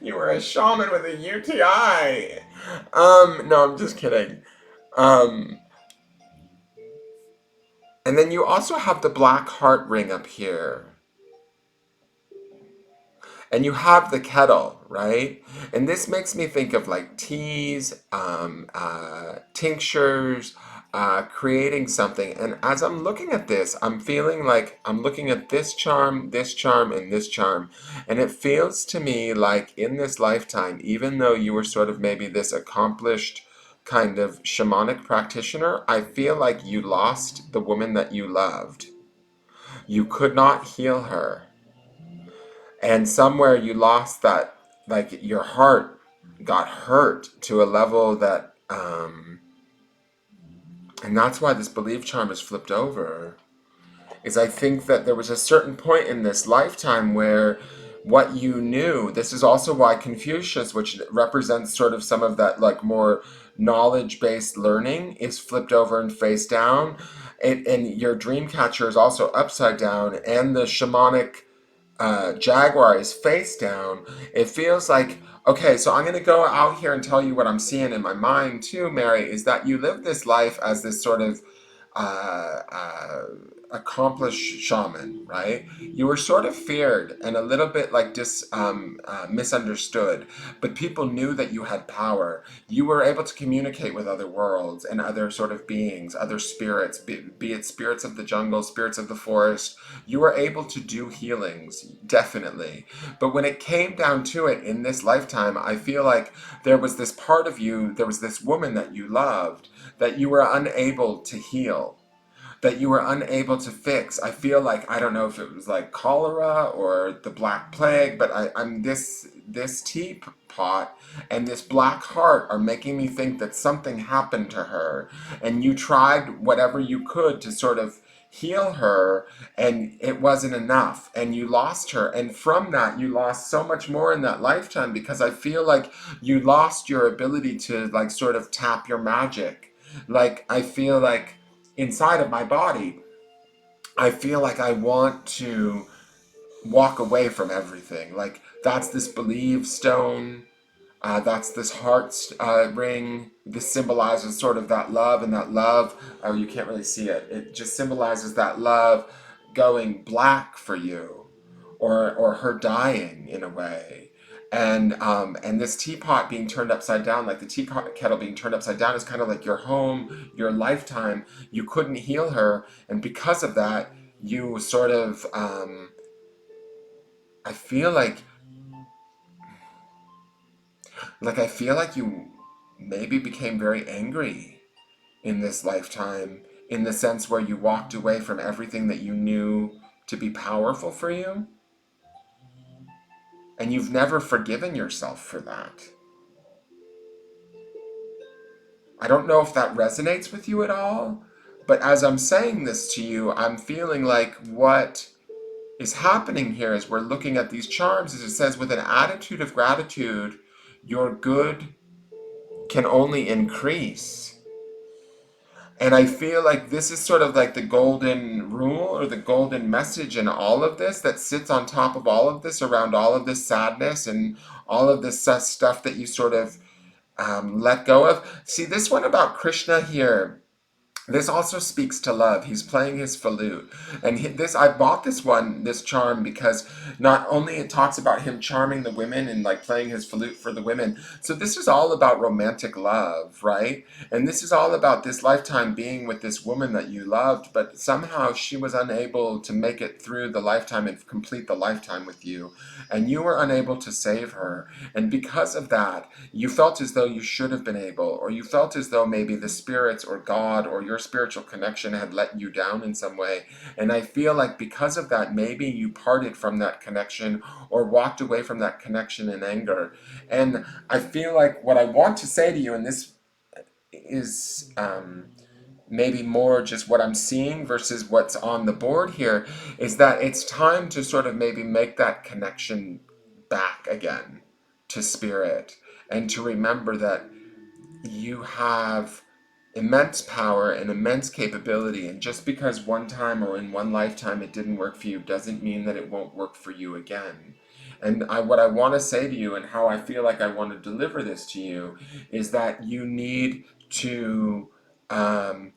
You were a shaman with a UTI. No, I'm just kidding. Um, and then you also have the black heart ring up here. And you have the kettle, right? And this makes me think of like teas, tinctures, creating something. And as I'm looking at this, I'm feeling like I'm looking at this charm, and this charm. And it feels to me like in this lifetime, even though you were sort of maybe this accomplished kind of shamanic practitioner, I feel like you lost the woman that you loved. You could not heal her, and somewhere you lost that, like your heart got hurt to a level that and that's why this belief charm is flipped over, is I think that there was a certain point in this lifetime where what you knew, this is also why Confucius, which represents sort of some of that like more knowledge based learning, is flipped over and face down. And your dream catcher is also upside down, and the shamanic Jaguar is face down. It feels like, okay, so I'm going to go out here and tell you what I'm seeing in my mind too, Mary, is that you live this life as this sort of uh, uh, accomplished shaman, right? You were sort of feared and a little bit like misunderstood, but people knew that you had power. You were able to communicate with other worlds and other sort of beings, other spirits, be it spirits of the jungle, spirits of the forest. You were able to do healings, definitely. But when it came down to it in this lifetime, I feel like there was this part of you, there was this woman that you loved that you were unable to heal, that you were unable to fix. I feel like, I don't know if it was like cholera or the Black Plague, but I'm this teapot and this black heart are making me think that something happened to her, and you tried whatever you could to sort of heal her, and it wasn't enough, and you lost her, and from that you lost so much more in that lifetime, because I feel like you lost your ability to like sort of tap your magic. Like, I feel like inside of my body, I feel like I want to walk away from everything. Like, that's this believe stone. That's this heart ring. This symbolizes sort of that love, and that love, oh, you can't really see it. It just symbolizes that love going black for you, or her dying in a way. And this teapot being turned upside down, like the tea kettle being turned upside down, is kind of like your home, your lifetime. You couldn't heal her, and because of that, you sort of, I feel like I feel like you maybe became very angry in this lifetime, in the sense where you walked away from everything that you knew to be powerful for you, and you've never forgiven yourself for that. I don't know if that resonates with you at all, but as I'm saying this to you, I'm feeling like what is happening here as we're looking at these charms is it says, with an attitude of gratitude, your good can only increase. And I feel like this is sort of like the golden rule or the golden message in all of this that sits on top of all of this, around all of this sadness and all of this stuff that you sort of let go of. See, this one about Krishna here, this also speaks to love. He's playing his flute, and this I bought this charm because not only it talks about him charming the women and like playing his flute for the women. So this is all about romantic love, right? And this is all about this lifetime being with this woman that you loved, but somehow she was unable to make it through the lifetime and complete the lifetime with you, and you were unable to save her. And because of that, you felt as though you should have been able, or you felt as though maybe the spirits or God or your spiritual connection had let you down in some way. And I feel like because of that, maybe you parted from that connection or walked away from that connection in anger. And I feel like what I want to say to you, and this is maybe more just what I'm seeing versus what's on the board here, is that it's time to sort of maybe make that connection back again to spirit, and to remember that you have immense power and immense capability, and just because one time or in one lifetime it didn't work for you doesn't mean that it won't work for you again. And what I want to say to you, and how I feel like I want to deliver this to you, is that you need to um,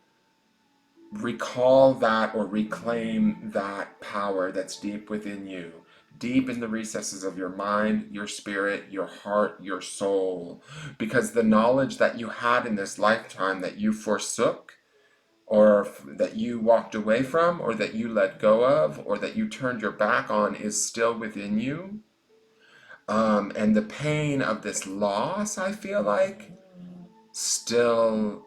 recall that or reclaim that power that's deep within you, deep in the recesses of your mind, your spirit, your heart, your soul. Because the knowledge that you had in this lifetime that you forsook, or that you walked away from, or that you let go of, or that you turned your back on, is still within you. And the pain of this loss, I feel like, still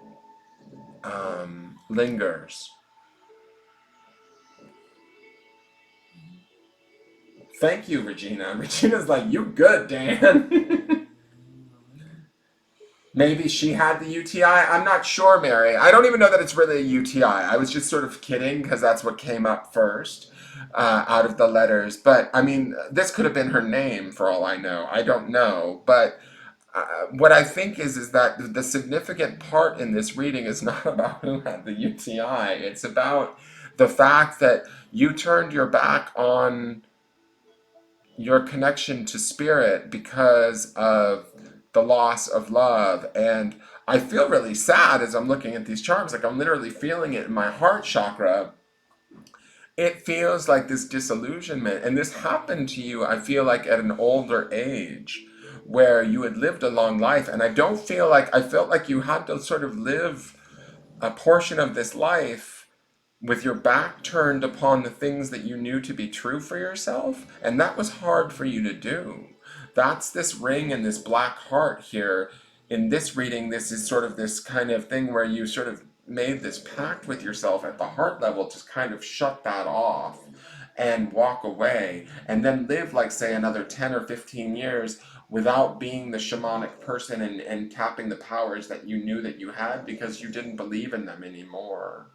lingers. Thank you, Regina. Regina's like, you good, Dan. Maybe she had the UTI. I'm not sure, Mary. I don't even know that it's really a UTI. I was just sort of kidding because that's what came up first out of the letters. But I mean, this could have been her name for all I know. I don't know. But what I think is that the significant part in this reading is not about who had the UTI. It's about the fact that you turned your back on your connection to spirit because of the loss of love. And I feel really sad as I'm looking at these charms, like I'm literally feeling it in my heart chakra. It feels like this disillusionment, and this happened to you, I feel like, at an older age where you had lived a long life. And I don't feel like, I felt like you had to sort of live a portion of this life with your back turned upon the things that you knew to be true for yourself, and that was hard for you to do. That's this ring and this black heart here. In this reading, this is sort of this kind of thing where you sort of made this pact with yourself at the heart level to kind of shut that off and walk away, and then live like, say, another 10 or 15 years without being the shamanic person and tapping the powers that you knew that you had because you didn't believe in them anymore.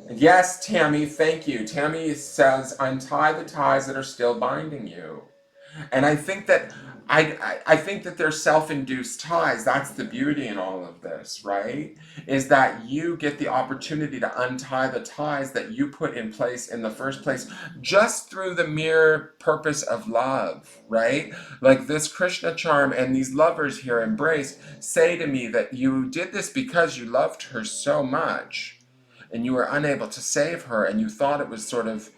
Yes, Tammy, thank you. Tammy says, untie the ties that are still binding you. And I think that I think that they're self-induced ties. That's the beauty in all of this, right? Is that you get the opportunity to untie the ties that you put in place in the first place just through the mere purpose of love, right? Like this Krishna charm and these lovers here embraced say to me that you did this because you loved her so much and you were unable to save her, and you thought it was sort of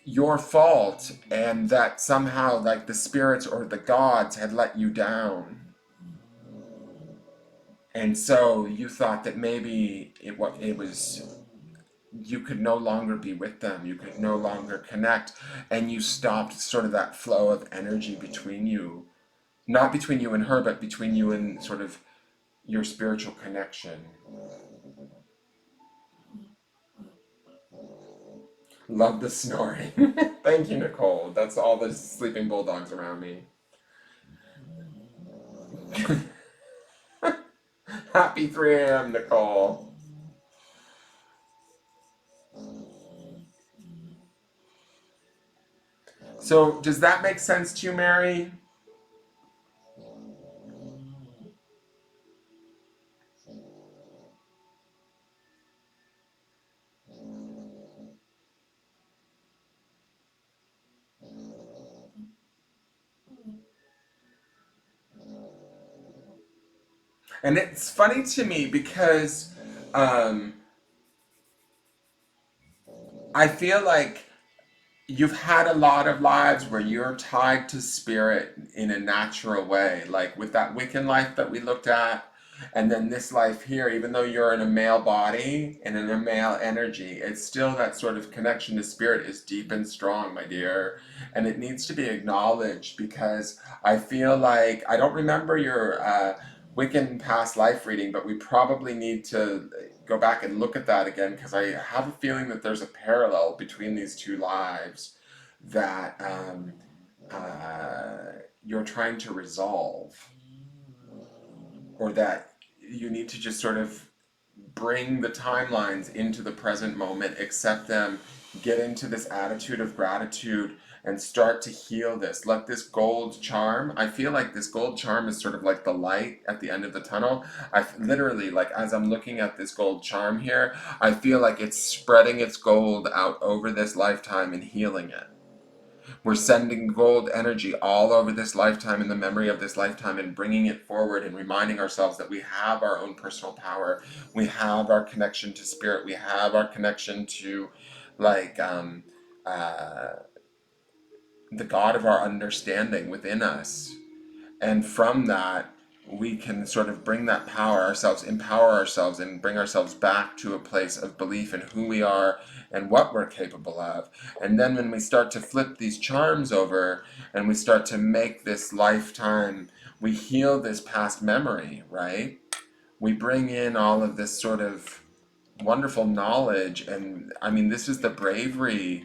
your fault, and that somehow like the spirits or the gods had let you down, and so you thought that maybe it was, you could no longer be with them, you could no longer connect, and you stopped sort of that flow of energy between you, not between you and her, but between you and sort of your spiritual connection. Love the snoring. Thank you, Nicole. That's all the sleeping bulldogs around me. Happy 3 a.m., Nicole. So does that make sense to you, Mary? And it's funny to me because um, I feel like you've had a lot of lives where you're tied to spirit in a natural way, like with that Wiccan life that we looked at, and then this life here, even though you're in a male body and in a male energy, it's still that sort of connection to spirit is deep and strong, my dear. And it needs to be acknowledged because I feel like I don't remember your Wiccan past life reading, but we probably need to go back and look at that again because I have a feeling that there's a parallel between these two lives that you're trying to resolve, or that you need to just sort of bring the timelines into the present moment, accept them, get into this attitude of gratitude, and start to heal this. Let this gold charm, I feel like this gold charm is sort of like the light at the end of the tunnel. I literally, like, as I'm looking at this gold charm here, I feel like it's spreading its gold out over this lifetime and healing it. We're sending gold energy all over this lifetime in the memory of this lifetime and bringing it forward and reminding ourselves that we have our own personal power. We have our connection to spirit. We have our connection to, like, uh, the God of our understanding within us. And from that, we can sort of bring that power ourselves, empower ourselves, and bring ourselves back to a place of belief in who we are and what we're capable of. And then when we start to flip these charms over and we start to make this lifetime, we heal this past memory, right? We bring in all of this sort of wonderful knowledge. And I mean, this is the bravery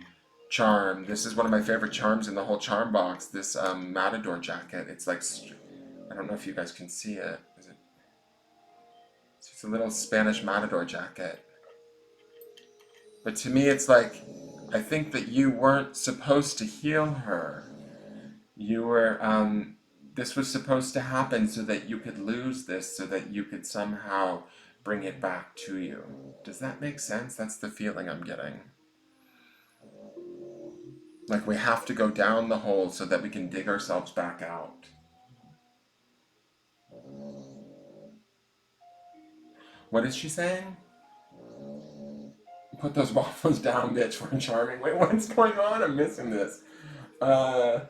charm. This is one of my favorite charms in the whole charm box, this matador jacket. It's like, I don't know if you guys can see it. It's a little Spanish matador jacket. But to me, it's like, I think that you weren't supposed to heal her. You were, this was supposed to happen so that you could lose this, so that you could somehow bring it back to you. Does that make sense? That's the feeling I'm getting. Like we have to go down the hole so that we can dig ourselves back out. What is she saying? Put those waffles down, bitch. We're charming. Wait, what's going on? I'm missing this. Uh,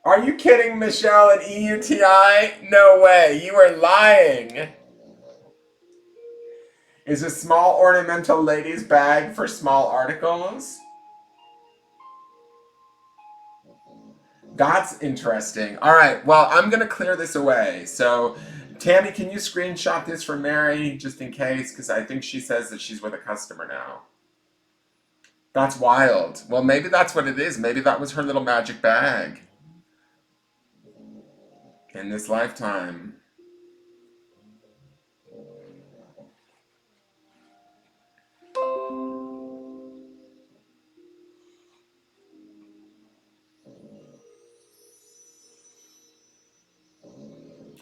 are you kidding, Michelle at EUTI? No way. You are lying. Is a small ornamental ladies bag for small articles? That's interesting. All right. Well, I'm going to clear this away. So, Tammy, can you screenshot this for Mary just in case? Because I think she says that she's with a customer now. That's wild. Well, maybe that's what it is. Maybe that was her little magic bag in this lifetime.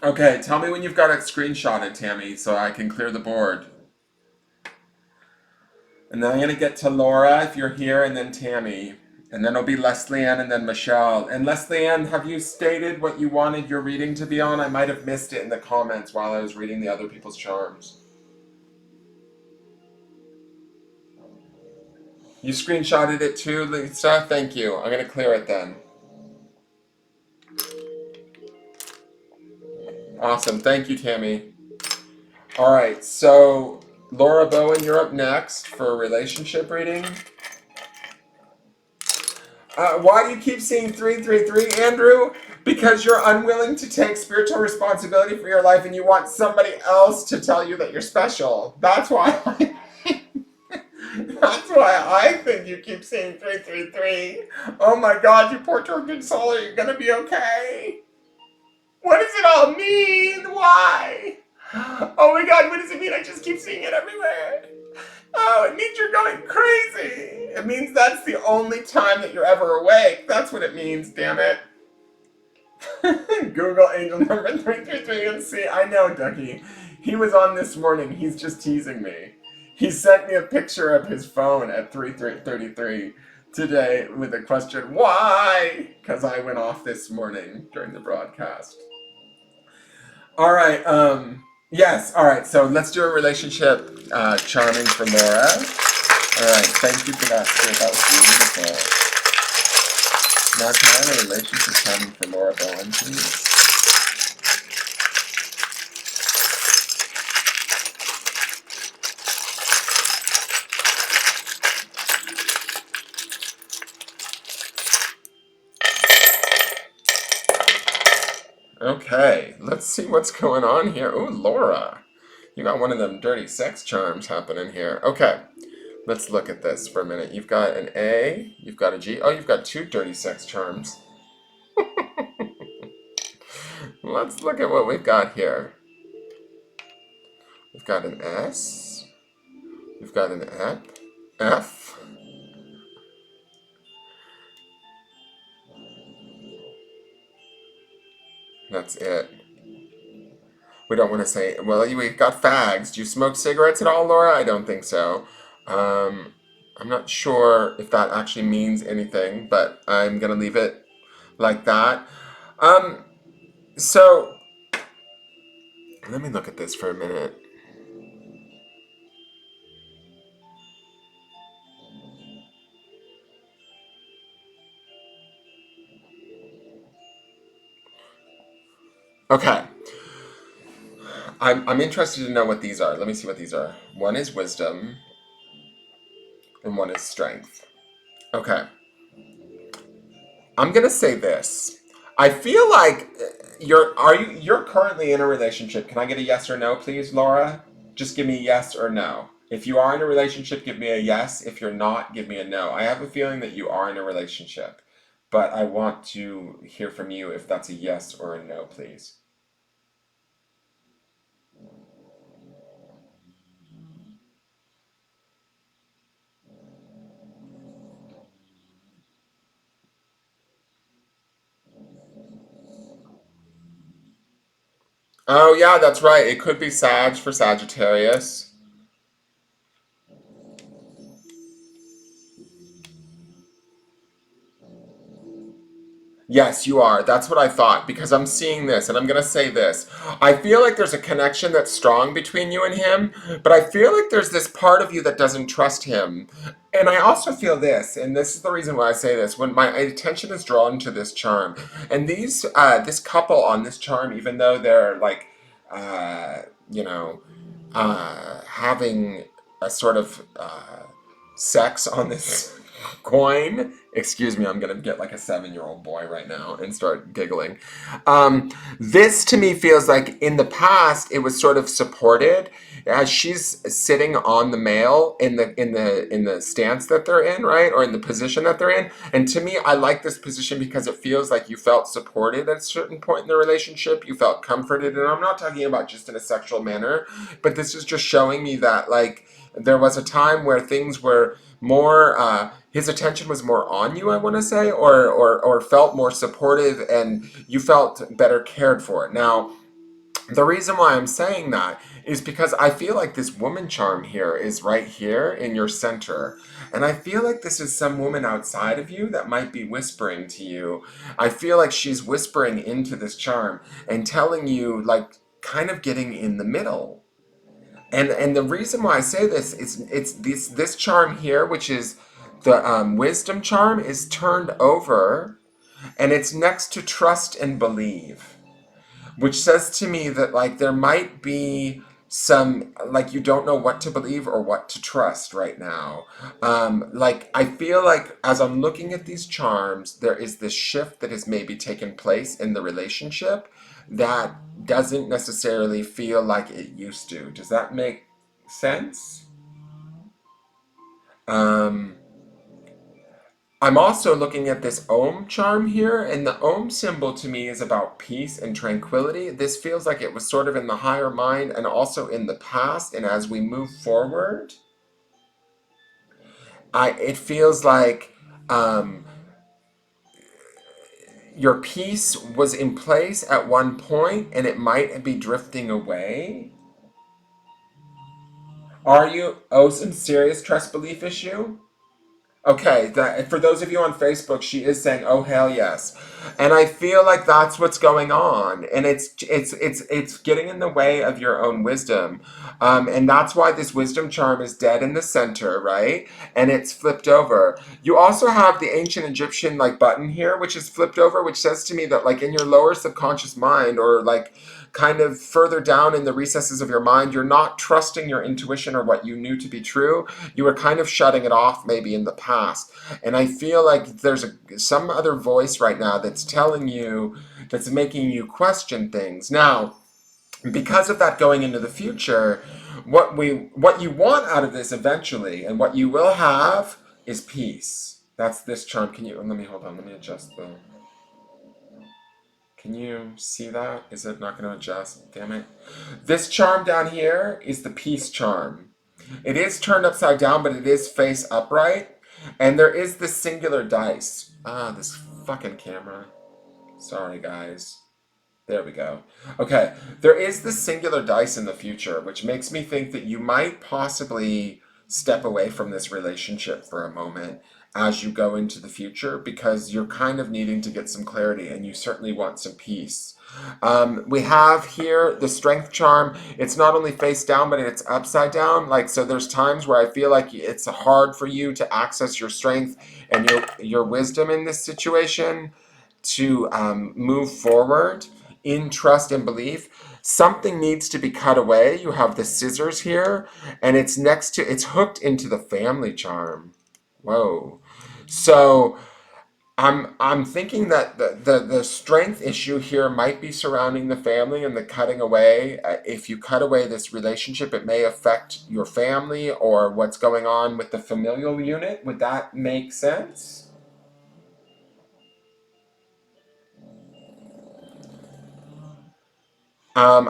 Okay, tell me when you've got it screenshotted, Tammy, so I can clear the board. And then I'm going to get to Laura if you're here, and then Tammy. And then it'll be Leslie Ann and then Michelle. And Leslie Ann, have you stated what you wanted your reading to be on? I might have missed it in the comments while I was reading the other people's charms. You screenshotted it too, Lisa? Thank you. I'm going to clear it then. Awesome. Thank you, Tammy. All right, so Laura Bowen, you're up next for a relationship reading. Why do you keep seeing 333, Andrew? Because you're unwilling to take spiritual responsibility for your life and you want somebody else to tell you that you're special. That's why that's why I think you keep seeing 333. Oh my god, you poor tortured soul, are you gonna be okay? What does it all mean? Why? Oh my god, what does it mean? I just keep seeing it everywhere. Oh, it means you're going crazy. It means that's the only time that you're ever awake. That's what it means, damn it. Google angel number 333 and see. I know, Ducky. He was on this morning. He's just teasing me. He sent me a picture of his phone at 3:33 today with a question, why? Because I went off this morning during the broadcast. All right. Yes. All right. So let's do a relationship charming for Laura. All right. Thank you for that, Spirit. That was beautiful. Now, can I have a relationship charming for Laura Bowen, please? Okay. Let's see what's going on here. Ooh, Laura. You got one of them dirty sex charms happening here. Okay. Let's look at this for a minute. You've got an A. You've got a G. Oh, you've got two dirty sex charms. Let's look at what we've got here. We've got an S. We've got an F. That's it. We don't want to say, well, we've got fags. Do you smoke cigarettes at all, Laura? I don't think so. Um, I'm not sure if that actually means anything, but I'm going to leave it like that. Um, so, let me look at this for a minute. Okay. I'm interested to know what these are. Let me see what these are. One is wisdom, and one is strength. Okay. I'm gonna say this. I feel like you're currently in a relationship. Can I get a yes or no, please, Laura? Just give me a yes or no. If you are in a relationship, give me a yes. If you're not, give me a no. I have a feeling that you are in a relationship, but I want to hear from you if that's a yes or a no, please. Oh yeah, that's right. It could be Sag for Sagittarius. Yes, you are. That's what I thought because I'm seeing this and I'm going to say this. I feel like there's a connection that's strong between you and him, but I feel like there's this part of you that doesn't trust him. And I also feel this, and this is the reason why I say this, when my attention is drawn to this charm, and this couple on this charm, even though they're like, uh, you know, having a sort of sex on this coin. Excuse me, I'm gonna get like a 7-year-old boy right now and start giggling. This to me feels like in the past it was sort of supported as she's sitting on the male in the stance that they're in, right, or in the position that they're in. And to me, I like this position because it feels like you felt supported at a certain point in the relationship. You felt comforted, and I'm not talking about just in a sexual manner, but this is just showing me that like there was a time where things were more his attention was more on you, I want to say, or felt more supportive and you felt better cared for. Now the reason why I'm saying that is because I feel like this woman charm here is right here in your center. And I feel like this is some woman outside of you that might be whispering to you. I feel like she's whispering into this charm and telling you, like, kind of getting in the middle. And the reason why I say this is it's this charm here, which is the wisdom charm, is turned over, and it's next to trust and believe, which says to me that like there might be some like you don't know what to believe or what to trust right now. Like I feel like as I'm looking at these charms, there is this shift that has maybe taken place in the relationship that doesn't necessarily feel like it used to. Does that make sense? Um, I'm also looking at this Om charm here, and the Om symbol to me is about peace and tranquility. This feels like it was sort of in the higher mind and also in the past, and as we move forward. it feels like um, your piece was in place at one point and it might be drifting away. Are you? Oh, some serious trust belief issue? Okay, for those of you on Facebook, she is saying, "Oh hell yes," and I feel like that's what's going on, and it's getting in the way of your own wisdom, and that's why this wisdom charm is dead in the center, right? And it's flipped over. You also have the ancient Egyptian like button here, which is flipped over, which says to me that like in your lower subconscious mind, or like kind of further down in the recesses of your mind, you're not trusting your intuition or what you knew to be true. You were kind of shutting it off maybe in the past. And I feel like there's some other voice right now that's telling you, that's making you question things. Now, because of that going into the future, what you want out of this eventually and what you will have is peace. That's this charm. Can you let me hold on, let me adjust the can you see that? Is it not going to adjust? Damn it. This charm down here is the peace charm. It is turned upside down, but it is face upright. And there is this singular dice. Ah, this fucking camera. Sorry, guys. There we go. Okay, there is this singular dice in the future, which makes me think that you might possibly step away from this relationship for a moment as you go into the future because you're kind of needing to get some clarity and you certainly want some peace. We have here the strength charm. It's not only face down, but it's upside down. Like, so there's times where I feel like it's hard for you to access your strength and your wisdom in this situation to move forward in trust and belief. Something needs to be cut away. You have the scissors here, and it's hooked into the family charm. Whoa. So I'm thinking that the strength issue here might be surrounding the family and the cutting away. If you cut away this relationship, it may affect your family or what's going on with the familial unit. Would that make sense?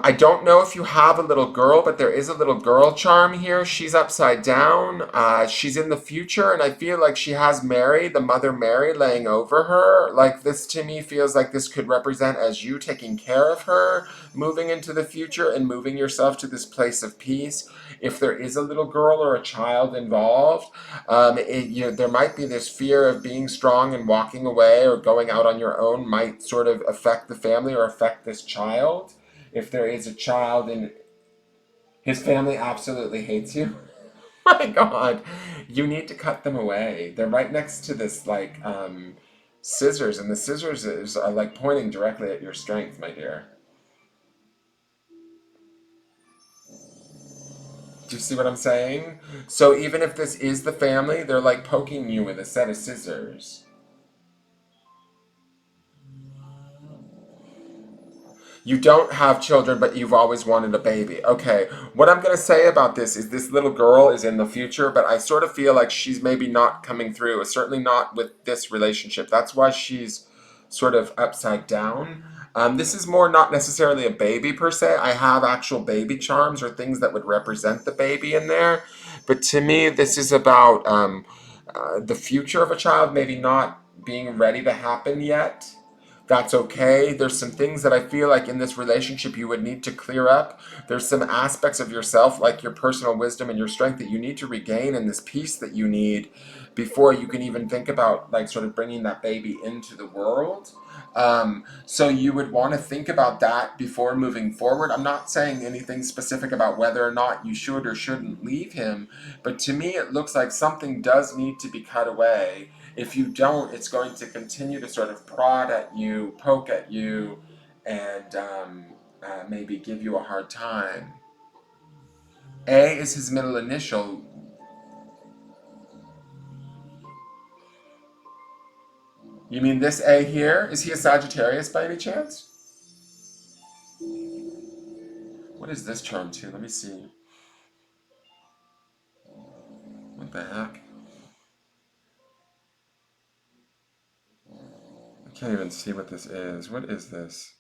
I don't know if you have a little girl, but there is a little girl charm here. She's upside down. She's in the future, and I feel like she has Mary, the Mother Mary, laying over her. Like, this to me feels like this could represent as you taking care of her, moving into the future and moving yourself to this place of peace. If there is a little girl or a child involved, there might be this fear of being strong and walking away or going out on your own might sort of affect the family or affect this child. If there is a child and his family absolutely hates you, my God, you need to cut them away. They're right next to this like scissors, and the are like pointing directly at your strength, my dear. Do you see what I'm saying? So even if this is the family, they're like poking you with a set of scissors. You don't have children, but you've always wanted a baby. Okay, what I'm going to say about this little girl is in the future, but I sort of feel like she's maybe not coming through, certainly not with this relationship. That's why she's sort of upside down. This is more not necessarily a baby per se. I have actual baby charms or things that would represent the baby in there. But to me, this is about the future of a child maybe not being ready to happen yet. That's okay. There's some things that I feel like in this relationship you would need to clear up. There's some aspects of yourself, like your personal wisdom and your strength, that you need to regain, and this peace that you need before you can even think about like sort of bringing that baby into the world. So you would want to think about that before moving forward. I'm not saying anything specific about whether or not you should or shouldn't leave him, but to me it looks like something does need to be cut away. If you don't, it's going to continue to sort of prod at you, poke at you, and maybe give you a hard time. A is his middle initial. You mean this A here? Is he a Sagittarius by any chance? What is this charm to? Let me see. What the heck? I can't even see what this is. What is this?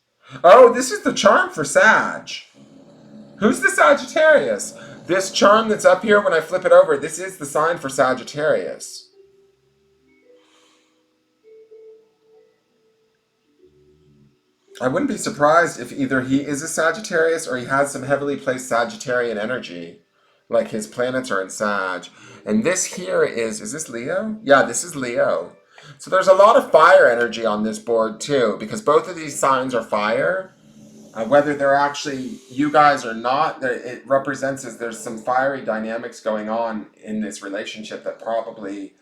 Oh, this is the charm for Sag. Who's the Sagittarius? This charm that's up here, when I flip it over, this is the sign for Sagittarius. I wouldn't be surprised if either he is a Sagittarius or he has some heavily placed Sagittarian energy. Like his planets are in Sag. And this here is this Leo? Yeah, this is Leo. So there's a lot of fire energy on this board too, because both of these signs are fire. Whether they're actually you guys or not, it represents as there's some fiery dynamics going on in this relationship that probably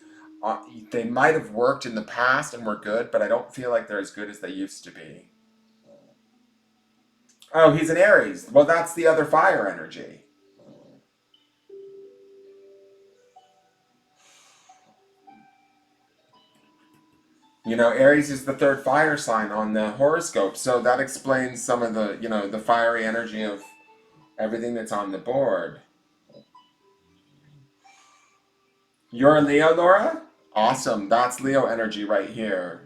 they might have worked in the past and were good, but I don't feel like they're as good as they used to be. Oh, he's an Aries. Well, that's the other fire energy. You know, Aries is the third fire sign on the horoscope, so that explains some of the, the fiery energy of everything that's on the board. You're a Leo, Laura? Awesome. That's Leo energy right here.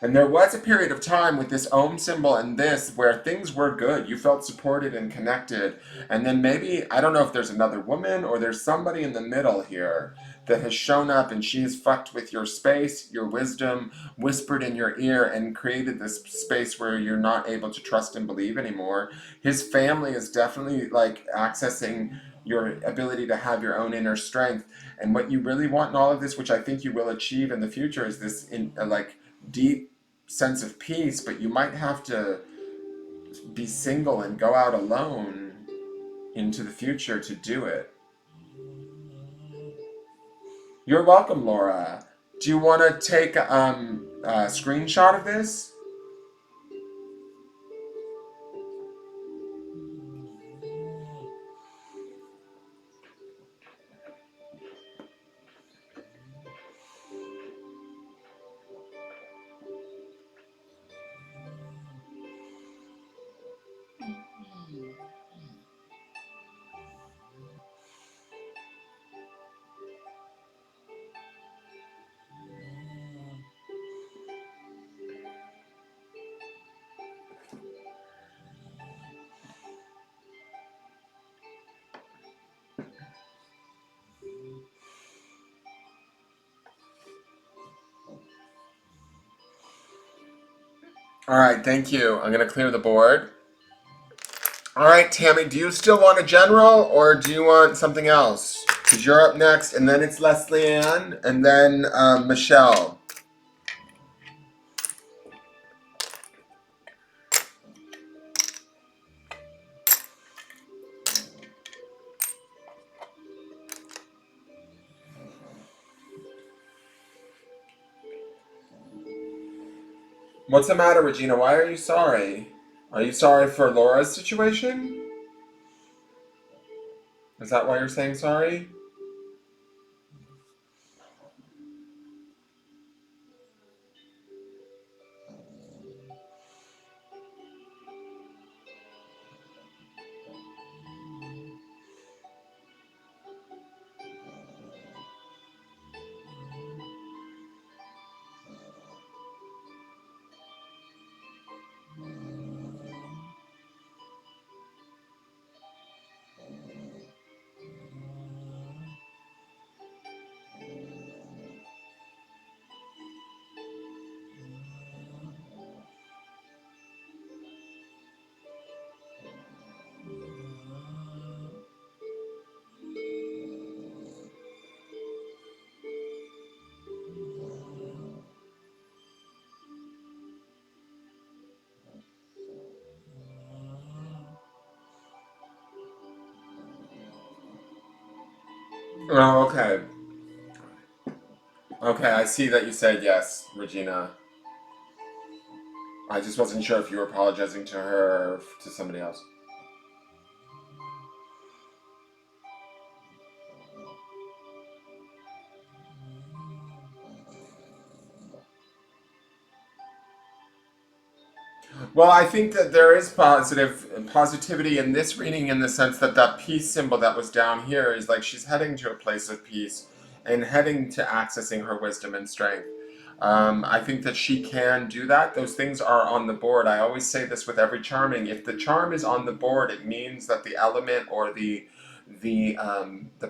And there was a period of time with this Ohm symbol and this where things were good. You felt supported and connected. And then maybe, I don't know if there's another woman or there's somebody in the middle here that has shown up and she's fucked with your space, your wisdom, whispered in your ear and created this space where you're not able to trust and believe anymore. His family is definitely like accessing your ability to have your own inner strength. And what you really want in all of this, which I think you will achieve in the future, is this like deep sense of peace, but you might have to be single and go out alone into the future to do it. You're welcome, Laura. Do you want to take a screenshot of this? All right, thank you. I'm going to clear the board. All right, Tammy, do you still want a general or do you want something else? Because you're up next, and then it's Leslie Ann, and then Michelle. What's the matter, Regina? Why are you sorry? Are you sorry for Laura's situation? Is that why you're saying sorry? Oh, okay. Okay, I see that you said yes, Regina. I just wasn't sure if you were apologizing to her or to somebody else. Well, I think that there is positivity in this reading in the sense that that peace symbol that was down here is like she's heading to a place of peace and heading to accessing her wisdom and strength. I think that she can do that. Those things are on the board. I always say this with every charming. If the charm is on the board, it means that the element or the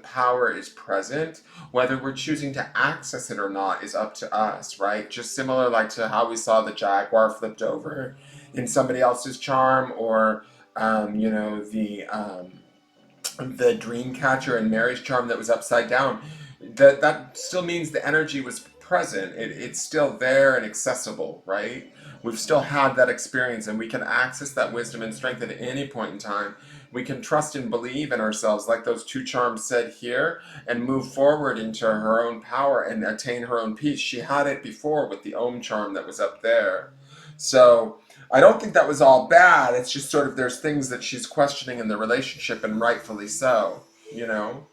power is present. Whether we're choosing to access it or not is up to us, right? Just similar like to how we saw the jaguar flipped over in somebody else's charm, or you know, the dream catcher and Mary's charm that was upside down. That still means the energy was present. It's still there and accessible, right? We've still had that experience, and we can access that wisdom and strength at any point in time. We can trust and believe in ourselves, like those two charms said here, and move forward into her own power and attain her own peace. She had it before with the Om charm that was up there. So I don't think that was all bad. It's just sort of there's things that she's questioning in the relationship, and rightfully so, you know.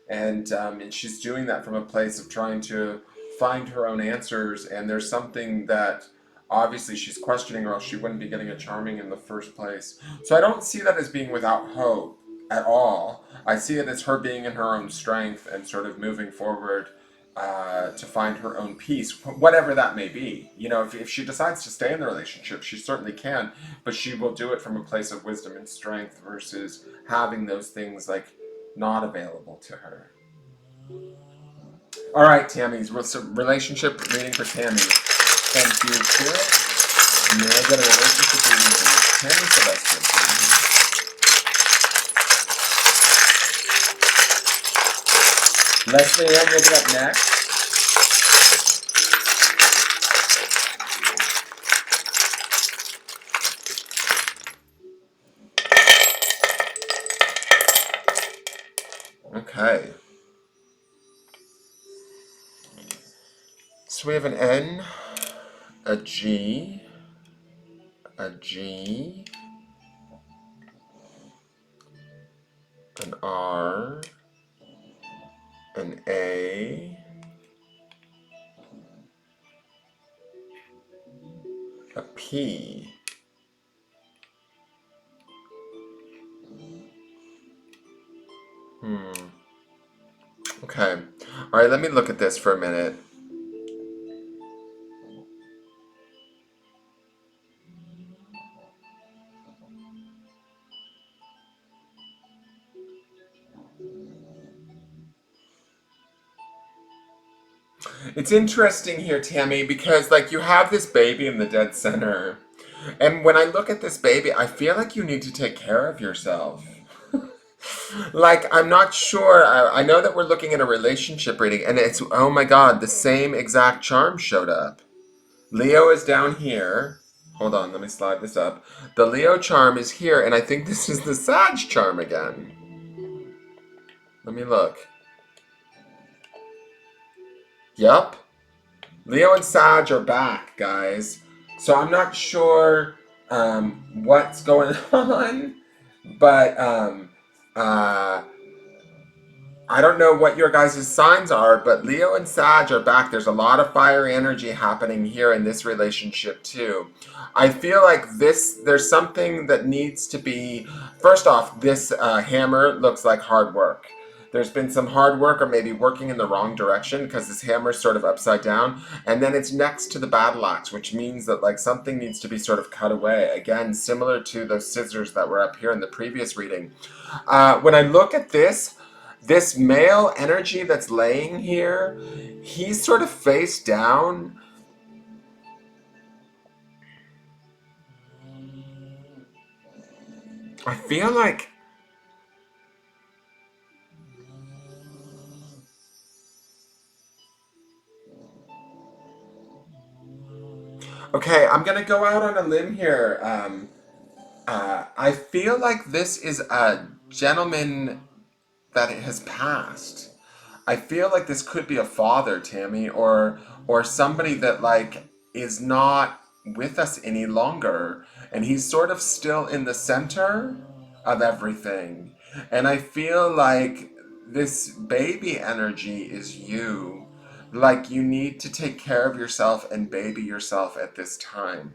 And she's doing that from a place of trying to find her own answers. And there's something that obviously she's questioning, or else she wouldn't be getting a charming in the first place. So I don't see that as being without hope at all. I see it as her being in her own strength and sort of moving forward to find her own peace, whatever that may be. You know, if she decides to stay in the relationship, she certainly can, but she will do it from a place of wisdom and strength versus having those things like not available to her. All right, Tammy's relationship reading for Tammy. Thank you, Spirit. May I get a relationship reading for Tammy Celestial, please? Leslie Ann will be up next. Okay. So we have an N, a G, a G, an R, an A, a P. Okay. All right, let me look at this for a minute. It's interesting here, Tammy, because like you have this baby in the dead center. And when I look at this baby, I feel like you need to take care of yourself. Like, I'm not sure. I know that we're looking at a relationship reading, and it's, oh my God, the same exact charm showed up. Leo is down here. Hold on, let me slide this up. The Leo charm is here, and I think this is the Sag charm again. Let me look. Yup. Leo and Sag are back, guys. So I'm not sure what's going on, but uh, I don't know what your guys' signs are, but Leo and Sag are back. There's a lot of fiery energy happening here in this relationship too. I feel like there's something that needs to be, first off, this hammer looks like hard work. There's been some hard work, or maybe working in the wrong direction, because this hammer's sort of upside down, and then it's next to the battle axe, which means that like something needs to be sort of cut away. Again, similar to those scissors that were up here in the previous reading. When I look at this male energy that's laying here, he's sort of face down. I feel like, okay, I'm gonna go out on a limb here. I feel like this is a gentleman that has passed. I feel like this could be a father, Tammy, or somebody that like is not with us any longer, and he's sort of still in the center of everything. And I feel like this baby energy is you. Like you need to take care of yourself and baby yourself at this time.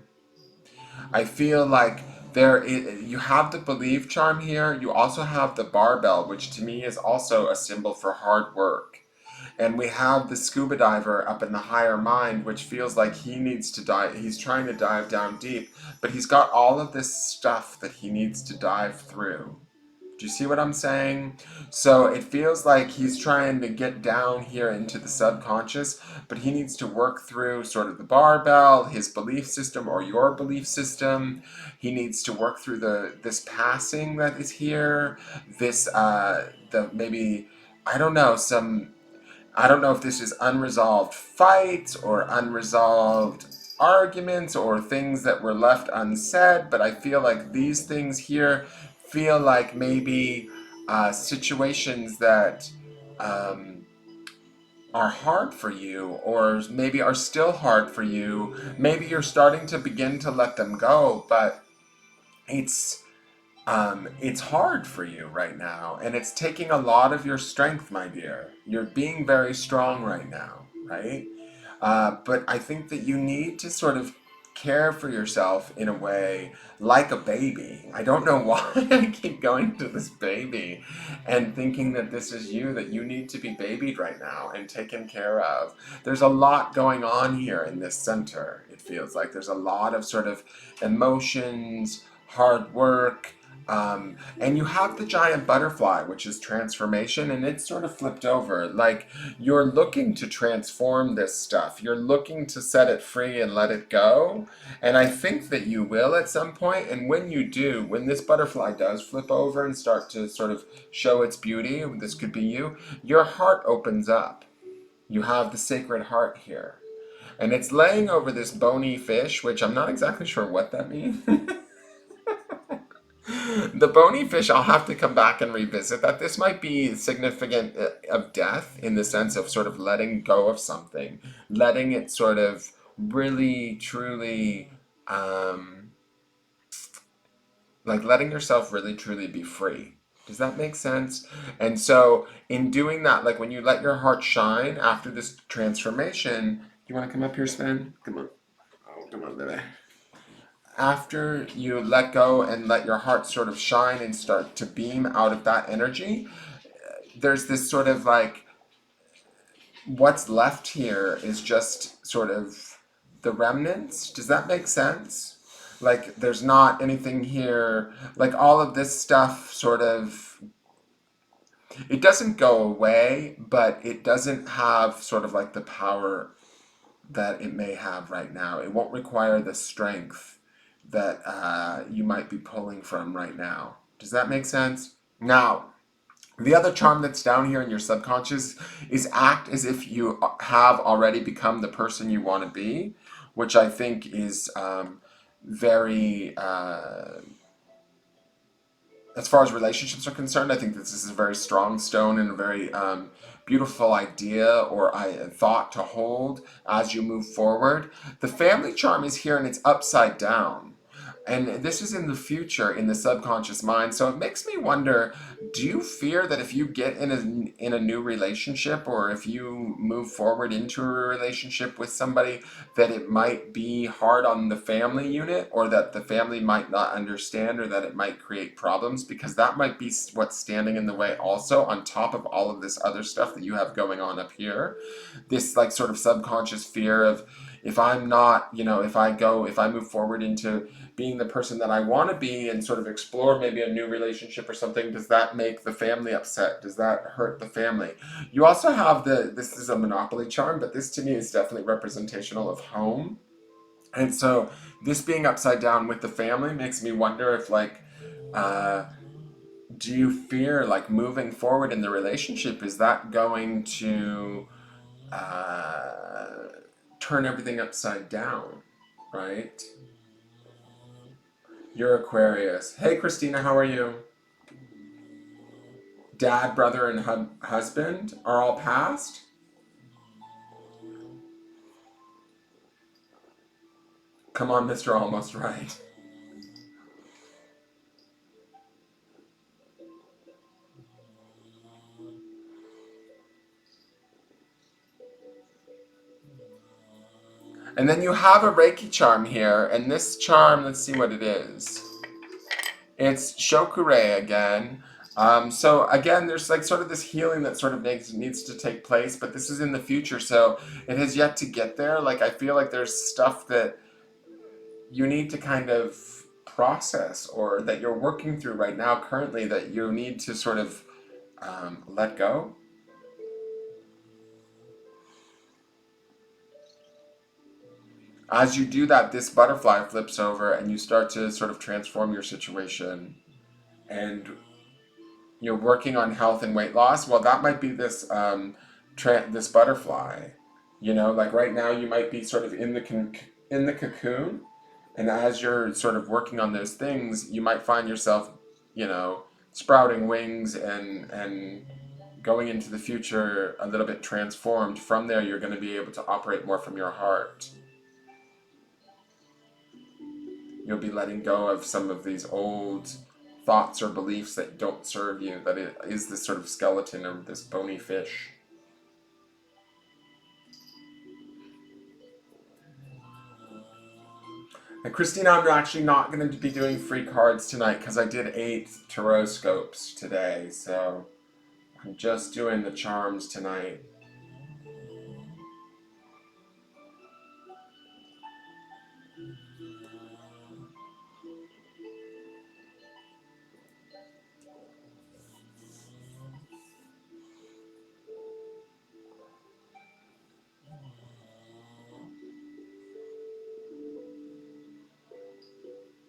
I feel like you have the believe charm here. You also have the barbell, which to me is also a symbol for hard work. And we have the scuba diver up in the higher mind, which feels like he needs to dive. He's trying to dive down deep, but he's got all of this stuff that he needs to dive through. Do you see what I'm saying? So it feels like he's trying to get down here into the subconscious, but he needs to work through sort of the barbell, his belief system or your belief system. He needs to work through this passing that is here, this the maybe I don't know, some I don't know if this is unresolved fights or unresolved arguments or things that were left unsaid, but I feel like these things here feel like maybe situations that um, are hard for you, or maybe are still hard for you. Maybe you're starting to begin to let them go, but it's it's hard for you right now, and it's taking a lot of your strength, my dear. You're being very strong right now, right? But I think that you need to sort of care for yourself in a way like a baby. I don't know why I keep going to this baby and thinking that this is you, that you need to be babied right now and taken care of. There's a lot going on here in this center. It feels like there's a lot of sort of emotions, hard work, and you have the giant butterfly, which is transformation, and it's sort of flipped over. Like you're looking to transform this stuff. You're looking to set it free and let it go. And I think that you will at some point. And when you do, when this butterfly does flip over and start to sort of show its beauty, this could be you, your heart opens up. You have the sacred heart here. And it's laying over this bony fish, which I'm not exactly sure what that means. The bony fish, I'll have to come back and revisit that. This might be significant of death in the sense of sort of letting go of something, letting it sort of really, truly, um, like letting yourself really, truly be free. Does that make sense? And so, in doing that, like when you let your heart shine after this transformation, you want to come up here, Sven? Come on. Oh, come on, baby. After you let go and let your heart sort of shine and start to beam out of that energy, there's this sort of like what's left here is just sort of the remnants. Does that make sense? Like there's not anything here, like all of this stuff sort of, it doesn't go away, but it doesn't have sort of like the power that it may have right now. It won't require the strength that you might be pulling from right now. Does that make sense? Now, the other charm that's down here in your subconscious is act as if you have already become the person you want to be, which I think is very as far as relationships are concerned, I think this is a very strong stone and a very beautiful idea or thought to hold as you move forward. The family charm is here and it's upside down. And this is in the future in the subconscious mind. So it makes me wonder, do you fear that if you get in a new relationship or if you move forward into a relationship with somebody that it might be hard on the family unit or that the family might not understand or that it might create problems? Because that might be what's standing in the way also on top of all of this other stuff that you have going on up here. This like sort of subconscious fear of if I'm not, if I move forward into being the person that I want to be and sort of explore maybe a new relationship or something, does that make the family upset? Does that hurt the family? You also have this is a monopoly charm, but this to me is definitely representational of home. And so this being upside down with the family makes me wonder if like, uh, do you fear like moving forward in the relationship, is that going to uh, turn everything upside down, right? You're Aquarius. Hey, Christina, how are you? Dad, brother, and husband are all passed? Come on, Mr. Almost Right. And then you have a Reiki charm here, and this charm, let's see what it is. It's Shokure again. So again, there's like sort of this healing that sort of needs to take place, but this is in the future, so it has yet to get there. Like I feel like there's stuff that you need to kind of process or that you're working through right now currently that you need to sort of let go. As you do that, this butterfly flips over and you start to sort of transform your situation. And you're working on health and weight loss. Well, that might be this this butterfly. You know, like right now you might be sort of in the cocoon, and as you're sort of working on those things, you might find yourself, you know, sprouting wings and going into the future a little bit transformed. From there, you're going to be able to operate more from your heart. You'll be letting go of some of these old thoughts or beliefs that don't serve you, that it is this sort of skeleton of this bony fish. And Christina, I'm actually not going to be doing free cards tonight because I did 8 tarot scopes today, so I'm just doing the charms tonight.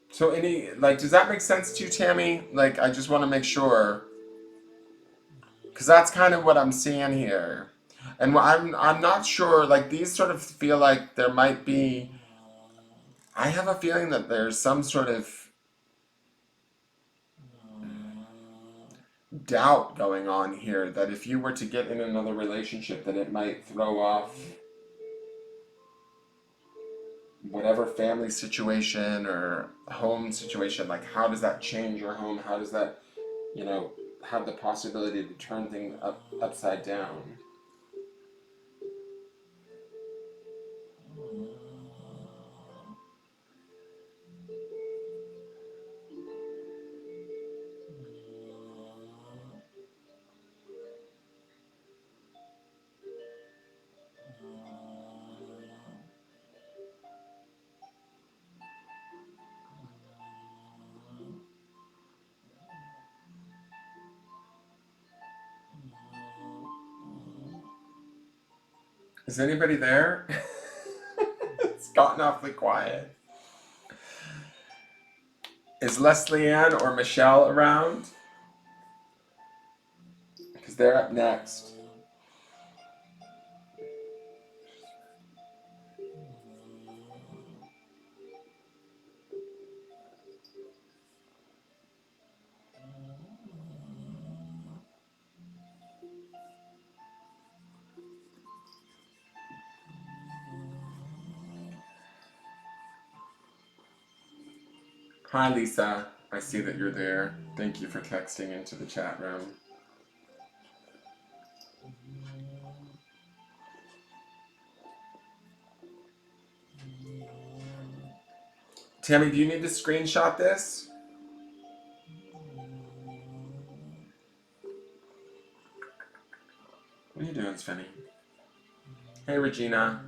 So does that make sense to you, Tammy? Like, I just want to make sure, because that's kind of what I'm seeing here. And I'm not sure, like, these sort of feel like there might be, I have a feeling that there's some sort of doubt going on here that if you were to get in another relationship that it might throw off whatever family situation or home situation. Like, how does that change your home? How does that, you know, have the possibility to turn things upside down? Is anybody there? It's gotten awfully quiet. Is Leslie Ann or Michelle around? Because they're up next. Hi, Lisa. I see that you're there. Thank you for texting into the chat room. Tammy, do you need to screenshot this? What are you doing, Svenny? Hey, Regina.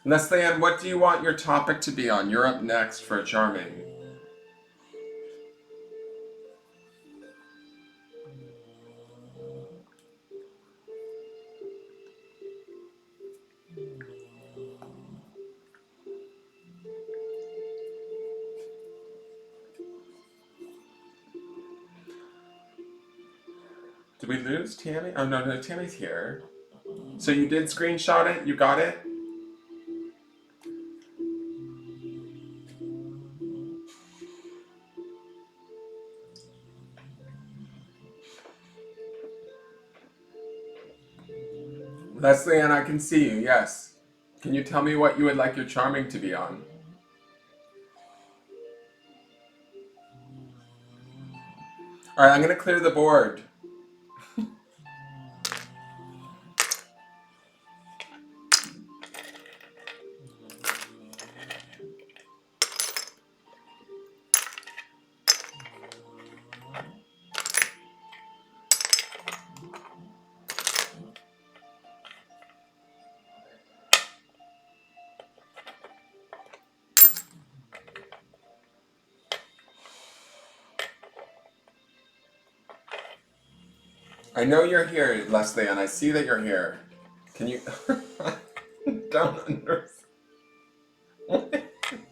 Leslie Ann, what do you want your topic to be on? You're up next for charming. Did we lose Tammy? Oh, no, Tammy's here. So you did screenshot it? You got it? Leslie Ann, I can see you, yes. Can you tell me what you would like your charming to be on? Alright, I'm going to clear the board. I know you're here, Leslie, and I see that you're here. Can you? I don't understand. What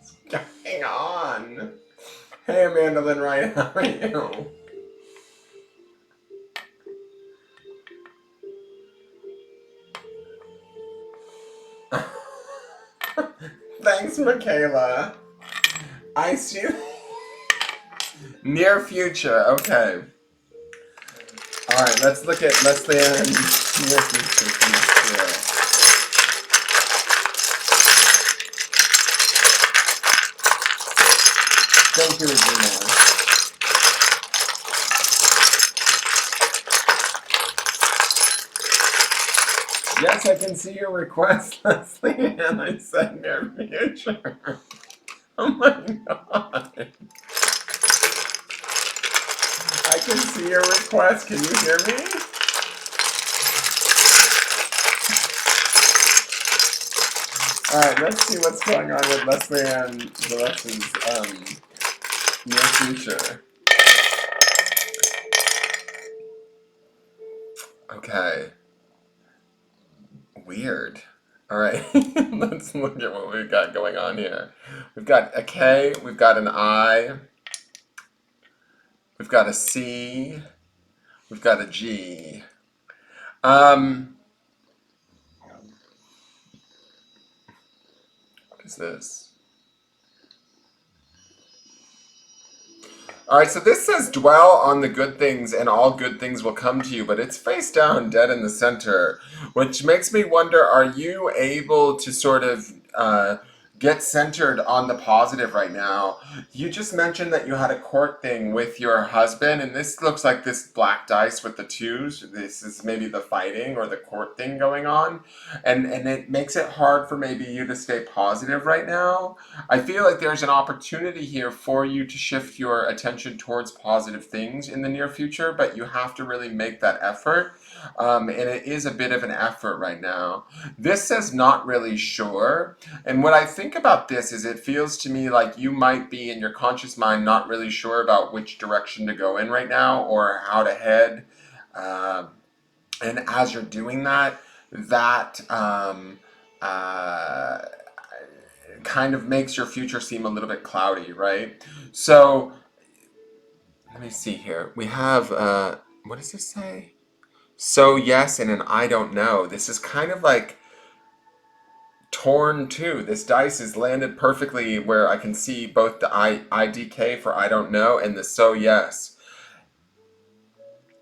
is going on? Hey, Amanda Lynn Wright, how are you? Thanks, Michaela. I see. Near future. Okay. All right. Let's look at Leslie Ann near future from the spirit. Thank you, Regina. Yes, I can see your request, Leslie Ann. I said near future. Oh my god. I can see your request. Can you hear me? Alright, let's see what's going on with Leslie and the rest is near future. Okay. Weird. Alright, let's look at what we've got going on here. We've got a K, we've got an I, we've got a C, we've got a G. What is this? Alright, so this says dwell on the good things and all good things will come to you, but it's face down, dead in the center, which makes me wonder, are you able to sort of get centered on the positive right now? You just mentioned that you had a court thing with your husband, and this looks like this black dice with the twos. This is maybe the fighting or the court thing going on, and it makes it hard for maybe you to stay positive right now. I feel like there's an opportunity here for you to shift your attention towards positive things in the near future, but you have to really make that effort. And it is a bit of an effort right now. This says not really sure. And what I think about this is it feels to me like you might be in your conscious mind not really sure about which direction to go in right now or how to head. And as you're doing that, that uh, kind of makes your future seem a little bit cloudy, right? So let me see here. We have, what does this say? So yes, and an I don't know. This is kind of like torn too. This dice is landed perfectly where I can see both the IDK for I don't know and the so yes.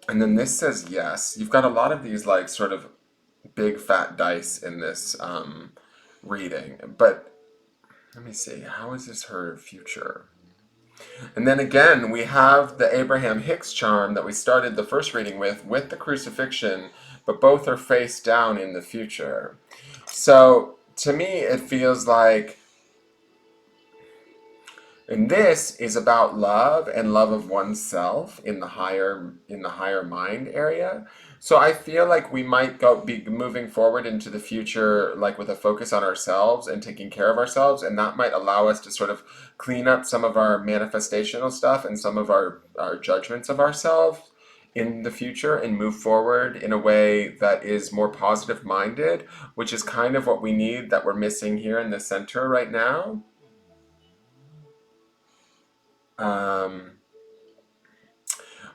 And then this says yes. You've got a lot of these like sort of big fat dice in this reading. But let me see. How is this her future? And then again, we have the Abraham Hicks charm that we started the first reading with the crucifixion, but both are face down in the future. So to me, it feels like, and this is about love and love of oneself in the higher mind area. So I feel like we might be moving forward into the future like with a focus on ourselves and taking care of ourselves, and that might allow us to sort of clean up some of our manifestational stuff and some of our judgments of ourselves in the future and move forward in a way that is more positive minded, which is kind of what we need that we're missing here in the center right now.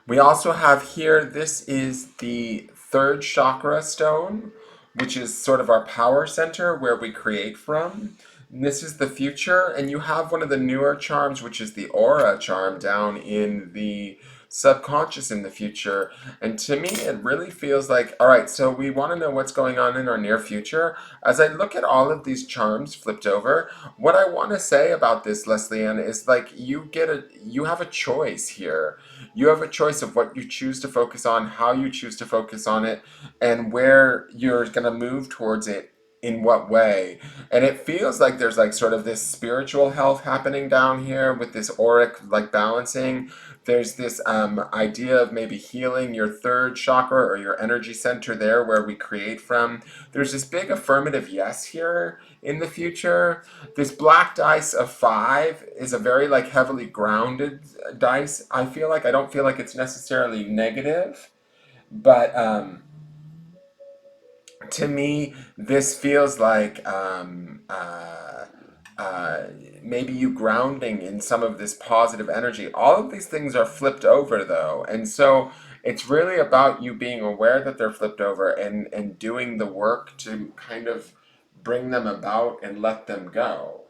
We also have here, this is the third chakra stone, which is sort of our power center where we create from. And this is the future, and you have one of the newer charms, which is the aura charm down in the subconscious in the future. And to me, it really feels like, all right, so we want to know what's going on in our near future. As I look at all of these charms flipped over, what I want to say about this, Leslie Ann, is like you have a choice here. You have a choice of what you choose to focus on, how you choose to focus on it, and where you're going to move towards it in what way. And it feels like there's like sort of this spiritual health happening down here with this auric like balancing. There's this idea of maybe healing your third chakra or your energy center there where we create from. There's this big affirmative yes here in the future. This black dice of 5 is a very like heavily grounded dice. I don't feel like it's necessarily negative. But to me, this feels like uh, maybe you grounding in some of this positive energy. All of these things are flipped over, though. And so it's really about you being aware that they're flipped over and doing the work to kind of bring them about and let them go.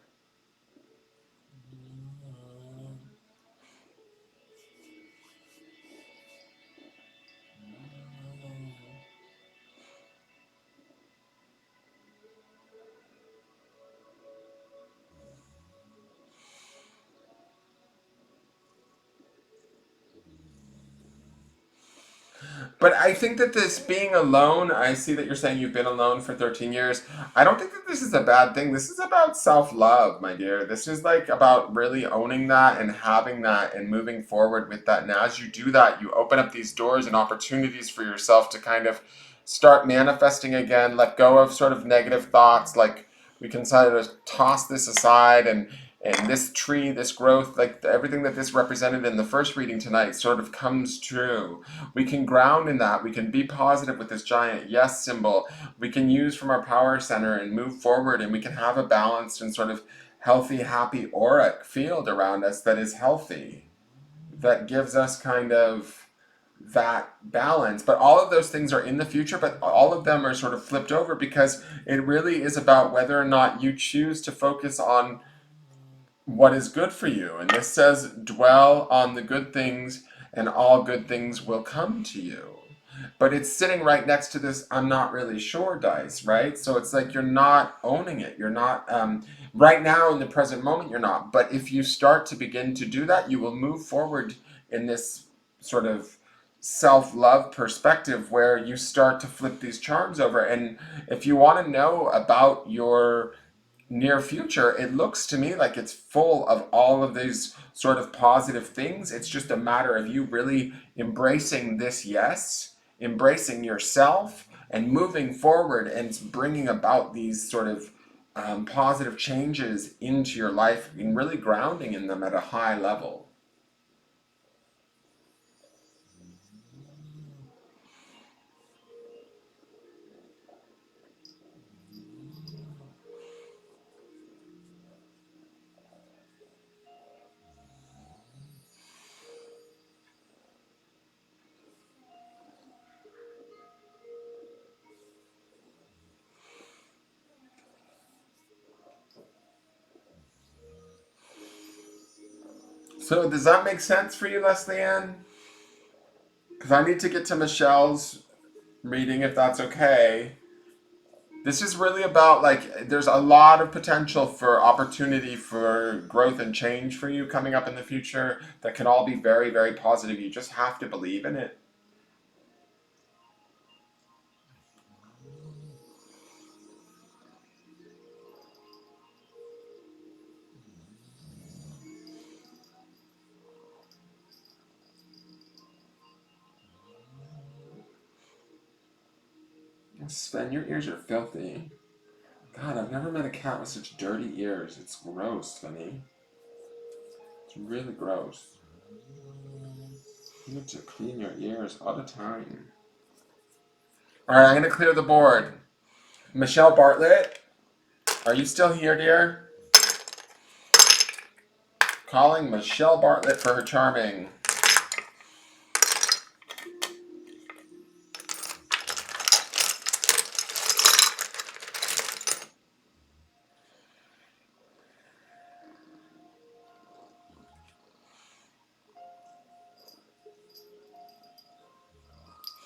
But I think that this being alone, I see that you're saying you've been alone for 13 years. I don't think that this is a bad thing. This is about self love, my dear. This is like about really owning that and having that and moving forward with that. And as you do that, you open up these doors and opportunities for yourself to kind of start manifesting again, let go of sort of negative thoughts. Like we can sort of toss this aside and this tree, this growth, like everything that this represented in the first reading tonight sort of comes true. We can ground in that. We can be positive with this giant yes symbol. We can use from our power center and move forward, and we can have a balanced and sort of healthy, happy auric field around us that is healthy, that gives us kind of that balance. But all of those things are in the future, but all of them are sort of flipped over because it really is about whether or not you choose to focus on what is good for you. And this says, dwell on the good things, and all good things will come to you. But it's sitting right next to this I'm not really sure dice, right? So it's like you're not owning it. You're not, right now in the present moment, you're not. But if you start to begin to do that, you will move forward in this sort of self love perspective where you start to flip these charms over. And if you want to know about your near future, it looks to me like it's full of all of these sort of positive things. It's just a matter of you really embracing this yes, embracing yourself, and moving forward and bringing about these sort of positive changes into your life and really grounding in them at a high level. So does that make sense for you, Leslie Ann? Because I need to get to Michelle's reading if that's okay. This is really about like there's a lot of potential for opportunity for growth and change for you coming up in the future that can all be very, very positive. You just have to believe in it. Sven, your ears are filthy. God, I've never met a cat with such dirty ears. It's gross, Svenny. It's really gross. You need to clean your ears all the time. Alright, I'm gonna clear the board. Michelle Bartlett, are you still here, dear? Calling Michelle Bartlett for her charming.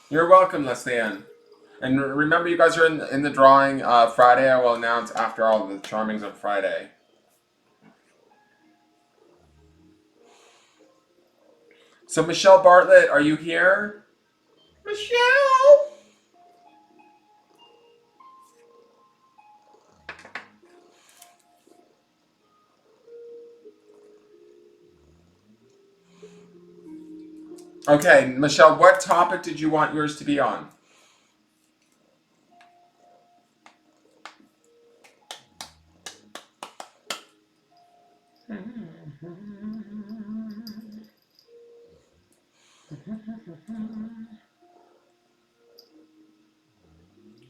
You're welcome, Leslie Ann. And remember, you guys are in the drawing Friday. I will announce after all the charmings on Friday. So, Michelle Bartlett, are you here? Michelle! Okay, Michelle, what topic did you want yours to be on?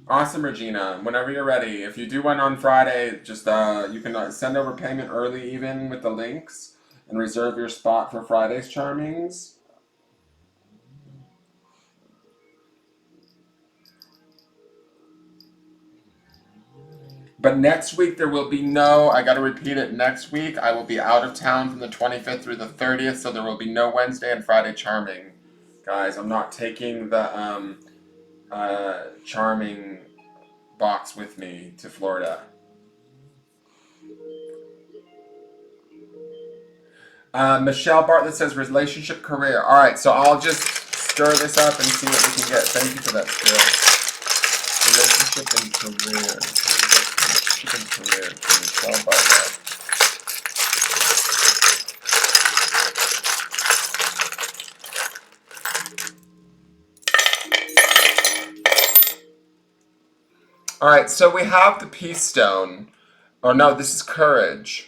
Awesome, Regina. Whenever you're ready. If you do one on Friday, just you can send over payment early, even with the links, and reserve your spot for Friday's charmings. But next week there will be no. I got to repeat it. Next week I will be out of town from the 25th through the 30th, so there will be no Wednesday and Friday charming, guys. I'm not taking the charming box with me to Florida. Michelle Bartlett says relationship career. All right, so I'll just stir this up and see what we can get. Thank you for that, Spirit. Relationship and career. Relationship and career. Michelle Bartlett. All right, so we have the Peace Stone. Oh no, this is Courage.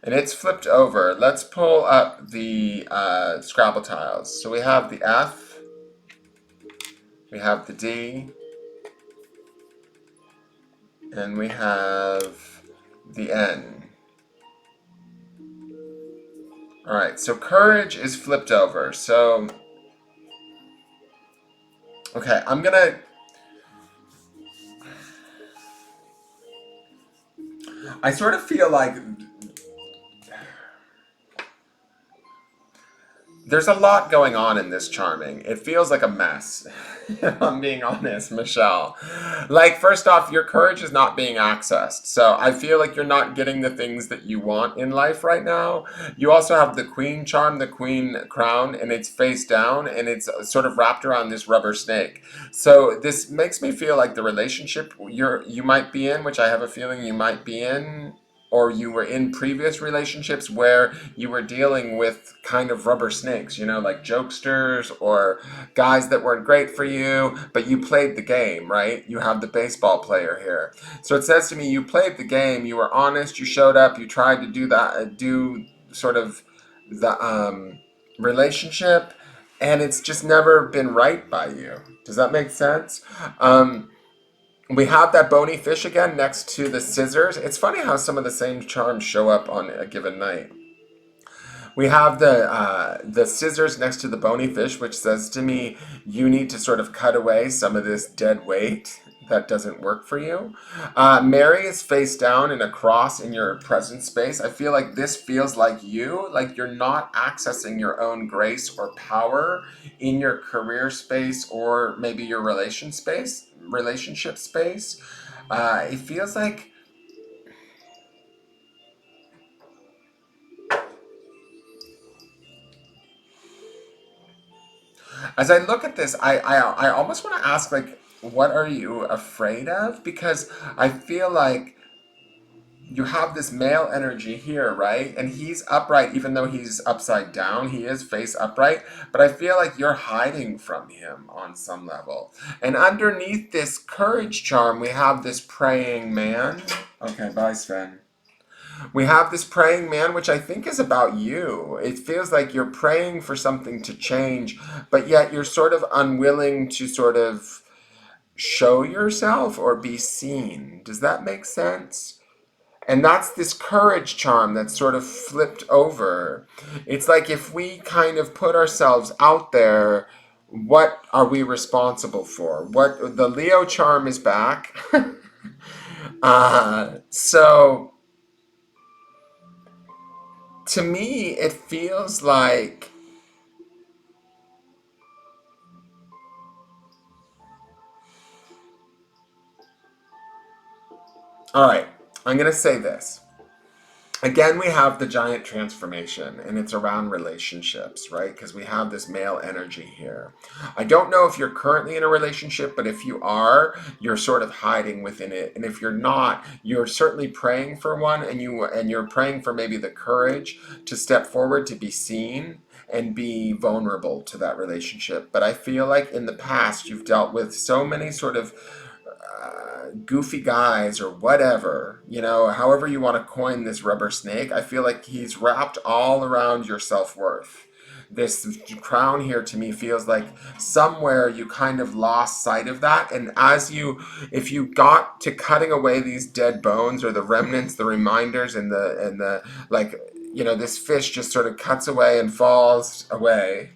And it's flipped over. Let's pull up the Scrabble tiles. So we have the F, we have the D, and we have the N. Alright, so Courage is flipped over. So, okay, I sort of feel like there's a lot going on in this charming. It feels like a mess, if I'm being honest, Michelle. Like, first off, your courage is not being accessed. So I feel like you're not getting the things that you want in life right now. You also have the Queen charm, the Queen crown, and it's face down, and it's sort of wrapped around this rubber snake. So this makes me feel like the relationship you might be in, which I have a feeling you might be in, or you were in previous relationships where you were dealing with kind of rubber snakes, like jokesters or guys that weren't great for you, but you played the game, right? You have the baseball player here. So it says to me, you played the game, you were honest, you showed up, you tried to do sort of the relationship, and it's just never been right by you. Does that make sense? We have that bony fish again next to the scissors. It's funny how some of the same charms show up on a given night. We have the scissors next to the bony fish, which says to me, you need to sort of cut away some of this dead weight that doesn't work for you. Mary is face down in a cross in your present space. I feel like this feels like you're not accessing your own grace or power in your career space or maybe your relationship space. It feels like as I look at this, I almost want to ask, like, what are you afraid of? Because I feel like you have this male energy here, right? And he's upright, even though he's upside down. He is face upright, but I feel like you're hiding from him on some level. And underneath this courage charm, we have this praying man. Okay, bye, Sven. We have this praying man, which I think is about you. It feels like you're praying for something to change, but yet you're sort of unwilling to sort of show yourself or be seen. Does that make sense? And that's this courage charm that's sort of flipped over. It's like if we kind of put ourselves out there, what are we responsible for? What the Leo charm is back. So to me, it feels like, all right, I'm going to say this. Again, we have the giant transformation, and it's around relationships, right? Because we have this male energy here. I don't know if you're currently in a relationship, but if you are, you're sort of hiding within it. And if you're not, you're certainly praying for one, and you're praying for maybe the courage to step forward, to be seen and be vulnerable to that relationship. But I feel like in the past, you've dealt with so many sort of goofy guys or whatever, however you want to coin this rubber snake. I feel like he's wrapped all around your self-worth. this crown here to me feels like somewhere you kind of lost sight of that. And if you got to cutting away these dead bones or the remnants, the reminders, and the like, this fish just sort of cuts away and falls away,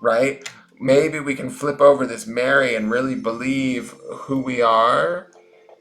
right? Maybe we can flip over this Mary and really believe who we are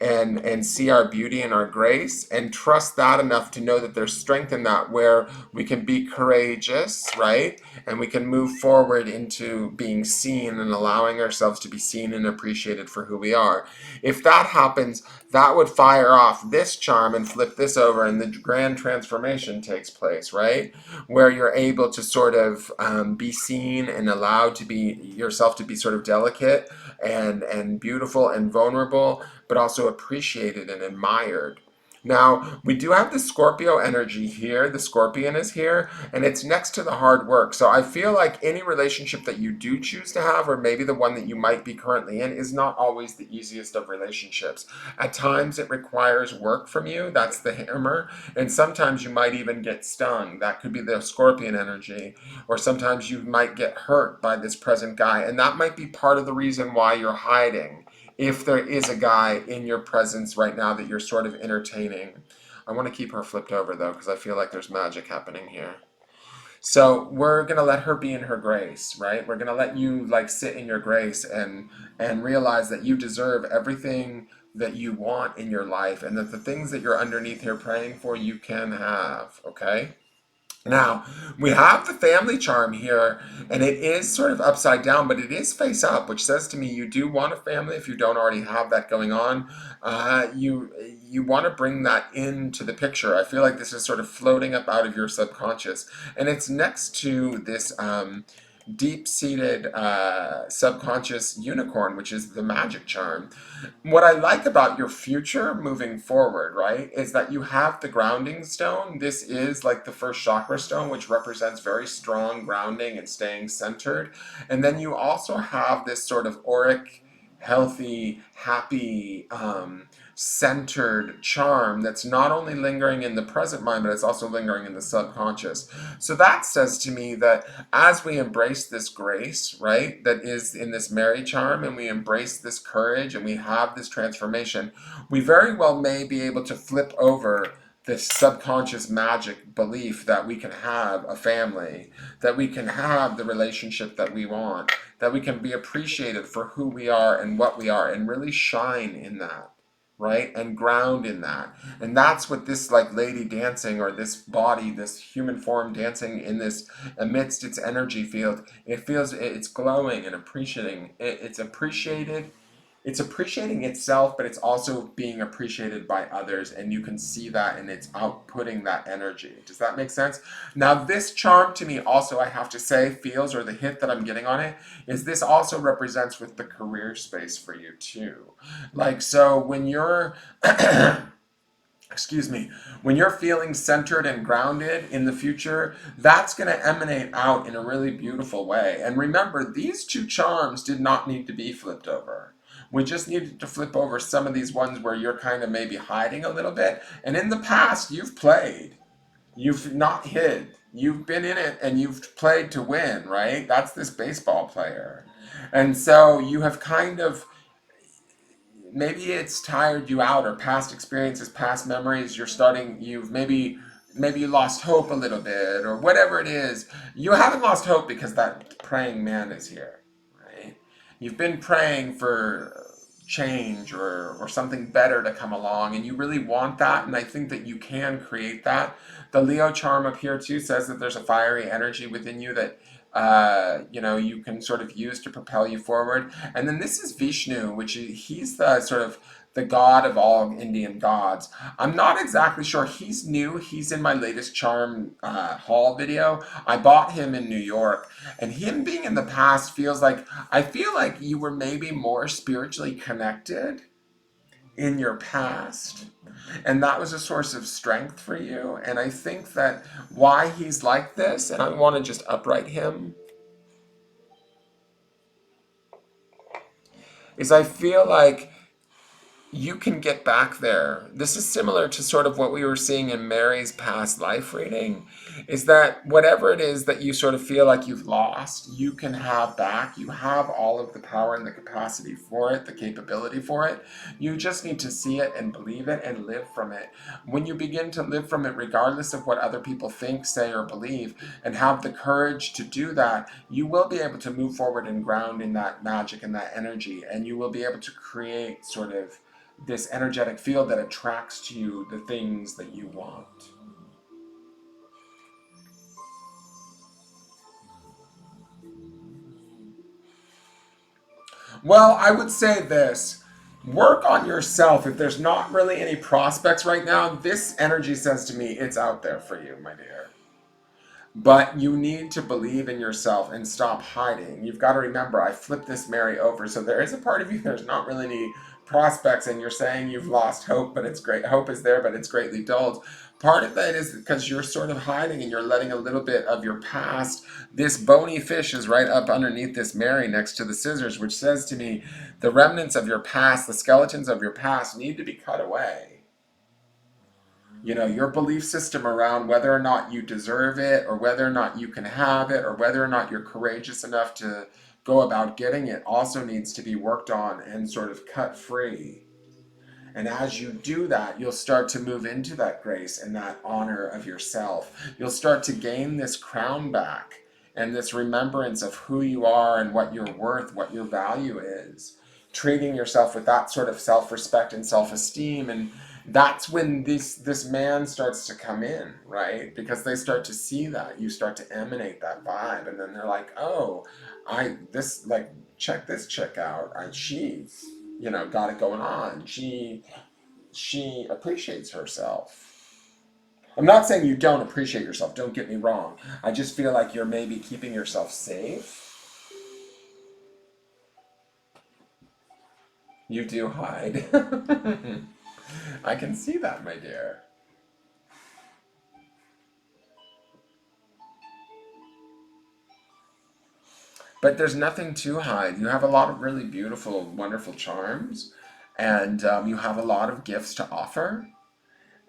and see our beauty and our grace and trust that enough to know that there's strength in that where we can be courageous, right? And we can move forward into being seen and allowing ourselves to be seen and appreciated for who we are. If that happens, that would fire off this charm and flip this over, and the grand transformation takes place, right? Where you're able to sort of be seen and allowed to be yourself to be sort of delicate and beautiful and vulnerable, but also appreciated and admired. Now, we do have the Scorpio energy here. The Scorpion is here, and it's next to the hard work. So I feel like any relationship that you do choose to have, or maybe the one that you might be currently in, is not always the easiest of relationships. At times, it requires work from you. That's the hammer. And sometimes you might even get stung. That could be the Scorpion energy. Or sometimes you might get hurt by this present guy. And that might be part of the reason why you're hiding, if there is a guy in your presence right now that you're sort of entertaining. I want to keep her flipped over though, because I feel like there's magic happening here. So we're gonna let her be in her grace, right? We're gonna let you like sit in your grace and realize that you deserve everything that you want in your life, and that the things that you're underneath here praying for, you can have, okay? Now, we have the family charm here, and it is sort of upside down, but it is face up, which says to me you do want a family if you don't already have that going on. You want to bring that into the picture. I feel like this is sort of floating up out of your subconscious, and it's next to this deep-seated subconscious unicorn, which is the magic charm. What I like about your future moving forward, right, is that you have the grounding stone. This is like the first chakra stone, which represents very strong grounding and staying centered. And then you also have this sort of auric, healthy, happy, centered charm that's not only lingering in the present mind, but it's also lingering in the subconscious. So that says to me that as we embrace this grace, right, that is in this Mary charm, and we embrace this courage and we have this transformation, we very well may be able to flip over this subconscious magic belief that we can have a family, that we can have the relationship that we want, that we can be appreciated for who we are and what we are, and really shine in that, right, and ground in that. And that's what this like lady dancing, or this body, this human form dancing in this amidst its energy field, it feels, it's glowing and appreciating it's appreciated, it's appreciating itself, but it's also being appreciated by others, and you can see that, and it's outputting that energy. Does that make sense? Now, this charm to me also, I have to say, feels, or the hit that I'm getting on it, is this also represents with the career space for you too. Like, so when you're excuse me, when you're feeling centered and grounded in the future, that's going to emanate out in a really beautiful way. And remember, these two charms did not need to be flipped over. We just needed to flip over some of these ones where you're kind of maybe hiding a little bit. And in the past, you've played. You've not hid. You've been in it and you've played to win, right? That's this baseball player. And so you have kind of, maybe it's tired you out, or past experiences, past memories, you've maybe you lost hope a little bit, or whatever it is. You haven't lost hope because that praying man is here, right? You've been praying for change, or something better to come along, and you really want that, and I think that you can create that. The Leo charm up here too says that there's a fiery energy within you that you can sort of use to propel you forward. And then this is Vishnu, which he's the sort of the god of all Indian gods. I'm not exactly sure. He's new. He's in my latest charm haul video. I bought him in New York, and him being in the past feels like, I feel like you were maybe more spiritually connected in your past, and that was a source of strength for you. And I think that why he's like this, and I want to just upright him, is I feel like you can get back there. This is similar to sort of what we were seeing in Mary's past life reading, is that whatever it is that you sort of feel like you've lost, you can have back. You have all of the power and the capacity for it, the capability for it. You just need to see it and believe it and live from it. When you begin to live from it, regardless of what other people think, say, or believe, and have the courage to do that, you will be able to move forward and ground in that magic and that energy, and you will be able to create sort of this energetic field that attracts to you the things that you want. Well, I would say this. Work on yourself. If there's not really any prospects right now, this energy says to me it's out there for you, my dear. But you need to believe in yourself and stop hiding. You've got to remember, I flipped this Mary over. So there is a part of you there's not really any prospects, and you're saying you've lost hope, but it's great. Hope is there, but it's greatly dulled. Part of that is because you're sort of hiding and you're letting a little bit of your past. This bony fish is right up underneath this Mary next to the scissors, which says to me the remnants of your past, the skeletons of your past need to be cut away. Your belief system around whether or not you deserve it, or whether or not you can have it, or whether or not you're courageous enough to go about getting it also needs to be worked on and sort of cut free. And as you do that, you'll start to move into that grace and that honor of yourself. You'll start to gain this crown back and this remembrance of who you are and what you're worth, what your value is. Treating yourself with that sort of self-respect and self-esteem. And that's when this man starts to come in, right? Because they start to see that. You start to emanate that vibe. And then they're like, oh, check this chick out. She's got it going on. She appreciates herself. I'm not saying you don't appreciate yourself, don't get me wrong. I just feel like you're maybe keeping yourself safe. You do hide. I can see that, my dear. But there's nothing to hide. You have a lot of really beautiful, wonderful charms, and you have a lot of gifts to offer.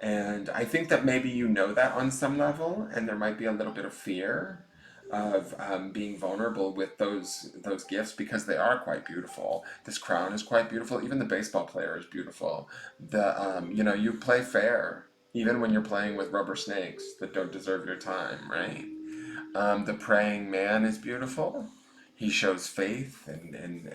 And I think that maybe you know that on some level, and there might be a little bit of fear of being vulnerable with those gifts because they are quite beautiful. This crown is quite beautiful. Even the baseball player is beautiful. You play fair, even when you're playing with rubber snakes that don't deserve your time, right? The praying man is beautiful. He shows faith and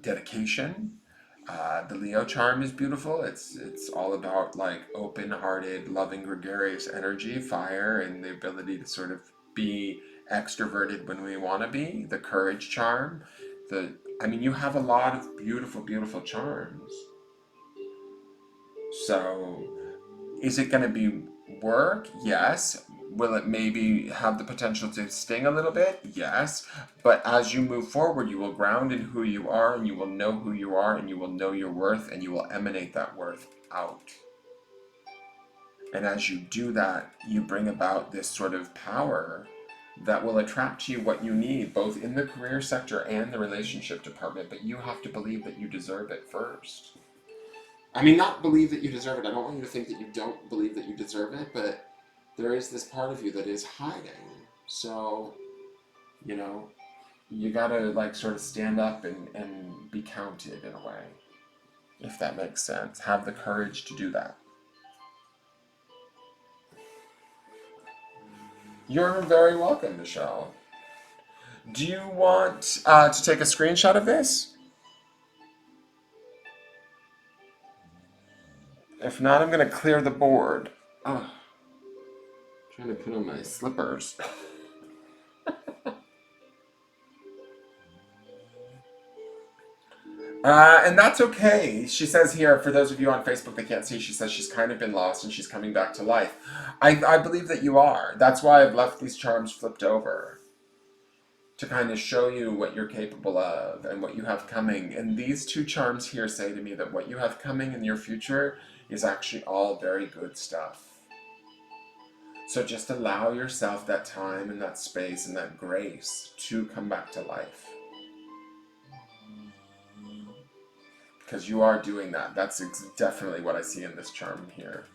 dedication. The Leo charm is beautiful. It's all about like open-hearted, loving, gregarious energy, fire, and the ability to sort of be extroverted when we want to be. The courage charm. You have a lot of beautiful, beautiful charms. So, is it going to be work? Yes. Will it maybe have the potential to sting a little bit? Yes. But as you move forward, you will ground in who you are, and you will know who you are, and you will know your worth, and you will emanate that worth out. And as you do that, you bring about this sort of power that will attract to you what you need, both in the career sector and the relationship department. But you have to believe that you deserve it first. Not believe that you deserve it. I don't want you to think that you don't believe that you deserve it, but there is this part of you that is hiding. So, you know, you gotta like sort of stand up and be counted in a way, if that makes sense. Have the courage to do that. You're very welcome, Michelle. Do you want to take a screenshot of this? If not, I'm gonna clear the board. Oh, trying to put on my slippers. And that's okay. She says here, for those of you on Facebook that can't see, she says she's kind of been lost and she's coming back to life. I believe that you are. That's why I've left these charms flipped over, to kind of show you what you're capable of and what you have coming. And these two charms here say to me that what you have coming in your future is actually all very good stuff. So just allow yourself that time and that space and that grace to come back to life. because you are doing that. That's definitely what I see in this charm here.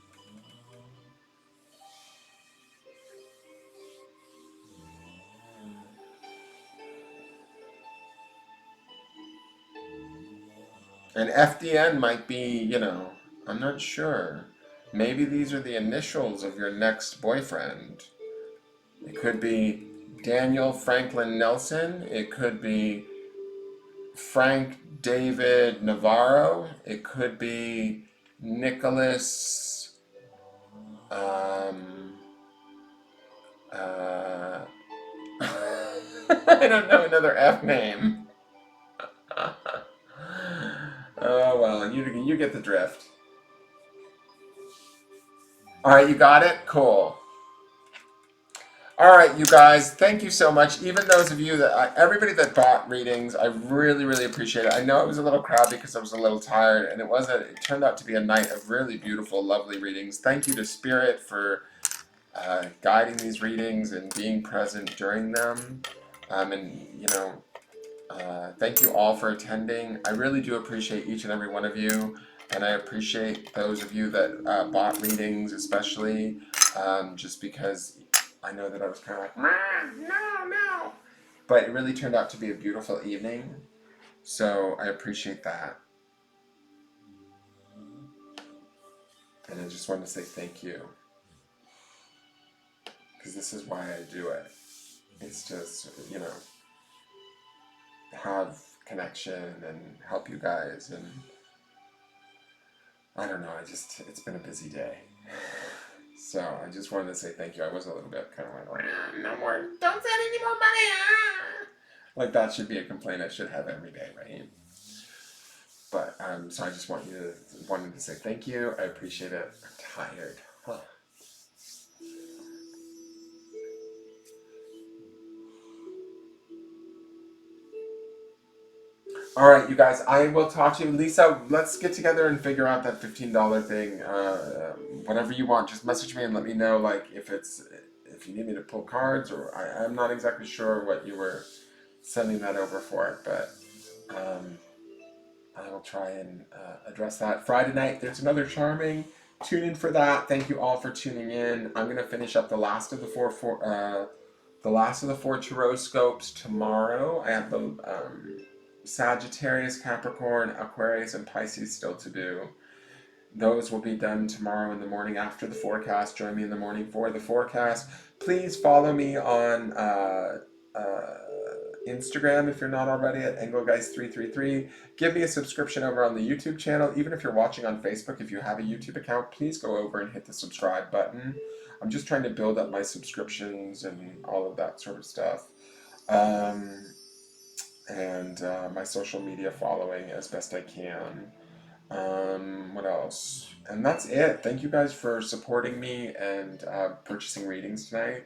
And FDN might be, you know, I'm not sure. Maybe these are the initials of your next boyfriend. It could be Daniel Franklin Nelson. It could be Frank David Navarro. It could be Nicholas. Um, uh, I don't know another F name. Oh well, you get the drift. All right, you got it? Cool. All right, you guys, thank you so much. Even those of you that, everybody that bought readings, I really, really appreciate it. I know it was a little crowded because I was a little tired, and it turned out to be a night of really beautiful, lovely readings. Thank you to Spirit for guiding these readings and being present during them. And, you know, thank you all for attending. I really do appreciate each and every one of you, and I appreciate those of you that bought readings, especially, just because I know that I was kind of like, no. But it really turned out to be a beautiful evening, so I appreciate that. And I just wanted to say thank you, because this is why I do it. It's just, you know, have connection and help you guys, and I don't know, it's been a busy day. So I just wanted to say thank you. I was a little bit kind of like, no more, don't send any more money. Like that should be a complaint I should have every day, right? But so I just wanted to say thank you. I appreciate it. I'm tired. Huh. All right, you guys. I will talk to you, Lisa. Let's get together and figure out that $15 thing. Whatever you want, just message me and let me know. Like if you need me to pull cards, or I'm not exactly sure what you were sending that over for, but I will try and address that. Friday night, there's another charming. Tune in for that. Thank you all for tuning in. I'm gonna finish up the last of the four Tarot tomorrow. I have the Sagittarius, Capricorn, Aquarius, and Pisces still to do. Those will be done tomorrow in the morning after the forecast. Join me in the morning for the forecast. Please follow me on Instagram if you're not already at Engelgeist333. Give me a subscription over on the YouTube channel. Even if you're watching on Facebook, if you have a YouTube account, please go over and hit the subscribe button. I'm just trying to build up my subscriptions and all of that sort of stuff. And my social media following as best I can. What else? And that's it. Thank you guys for supporting me and purchasing readings tonight.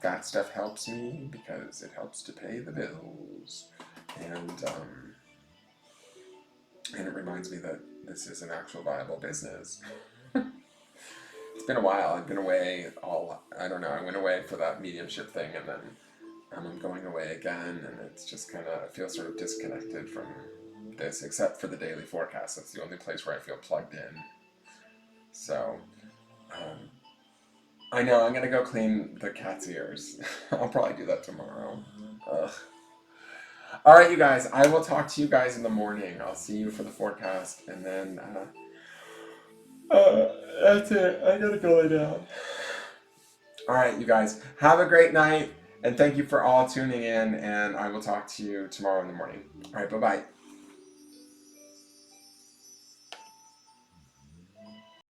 That stuff helps me because it helps to pay the bills. And it reminds me that this is an actual viable business. It's been a while. I've been away I don't know, I went away for that mediumship thing, and then I'm going away again, and it's just kind of, I feel sort of disconnected from this, except for the daily forecast. That's the only place where I feel plugged in. So, I know, I'm going to go clean the cat's ears. I'll probably do that tomorrow. Ugh. All right, you guys, I will talk to you guys in the morning. I'll see you for the forecast, and then, that's it. I gotta go lay down. All right, you guys, have a great night, and thank you for all tuning in, and I will talk to you tomorrow in the morning. All right, bye-bye.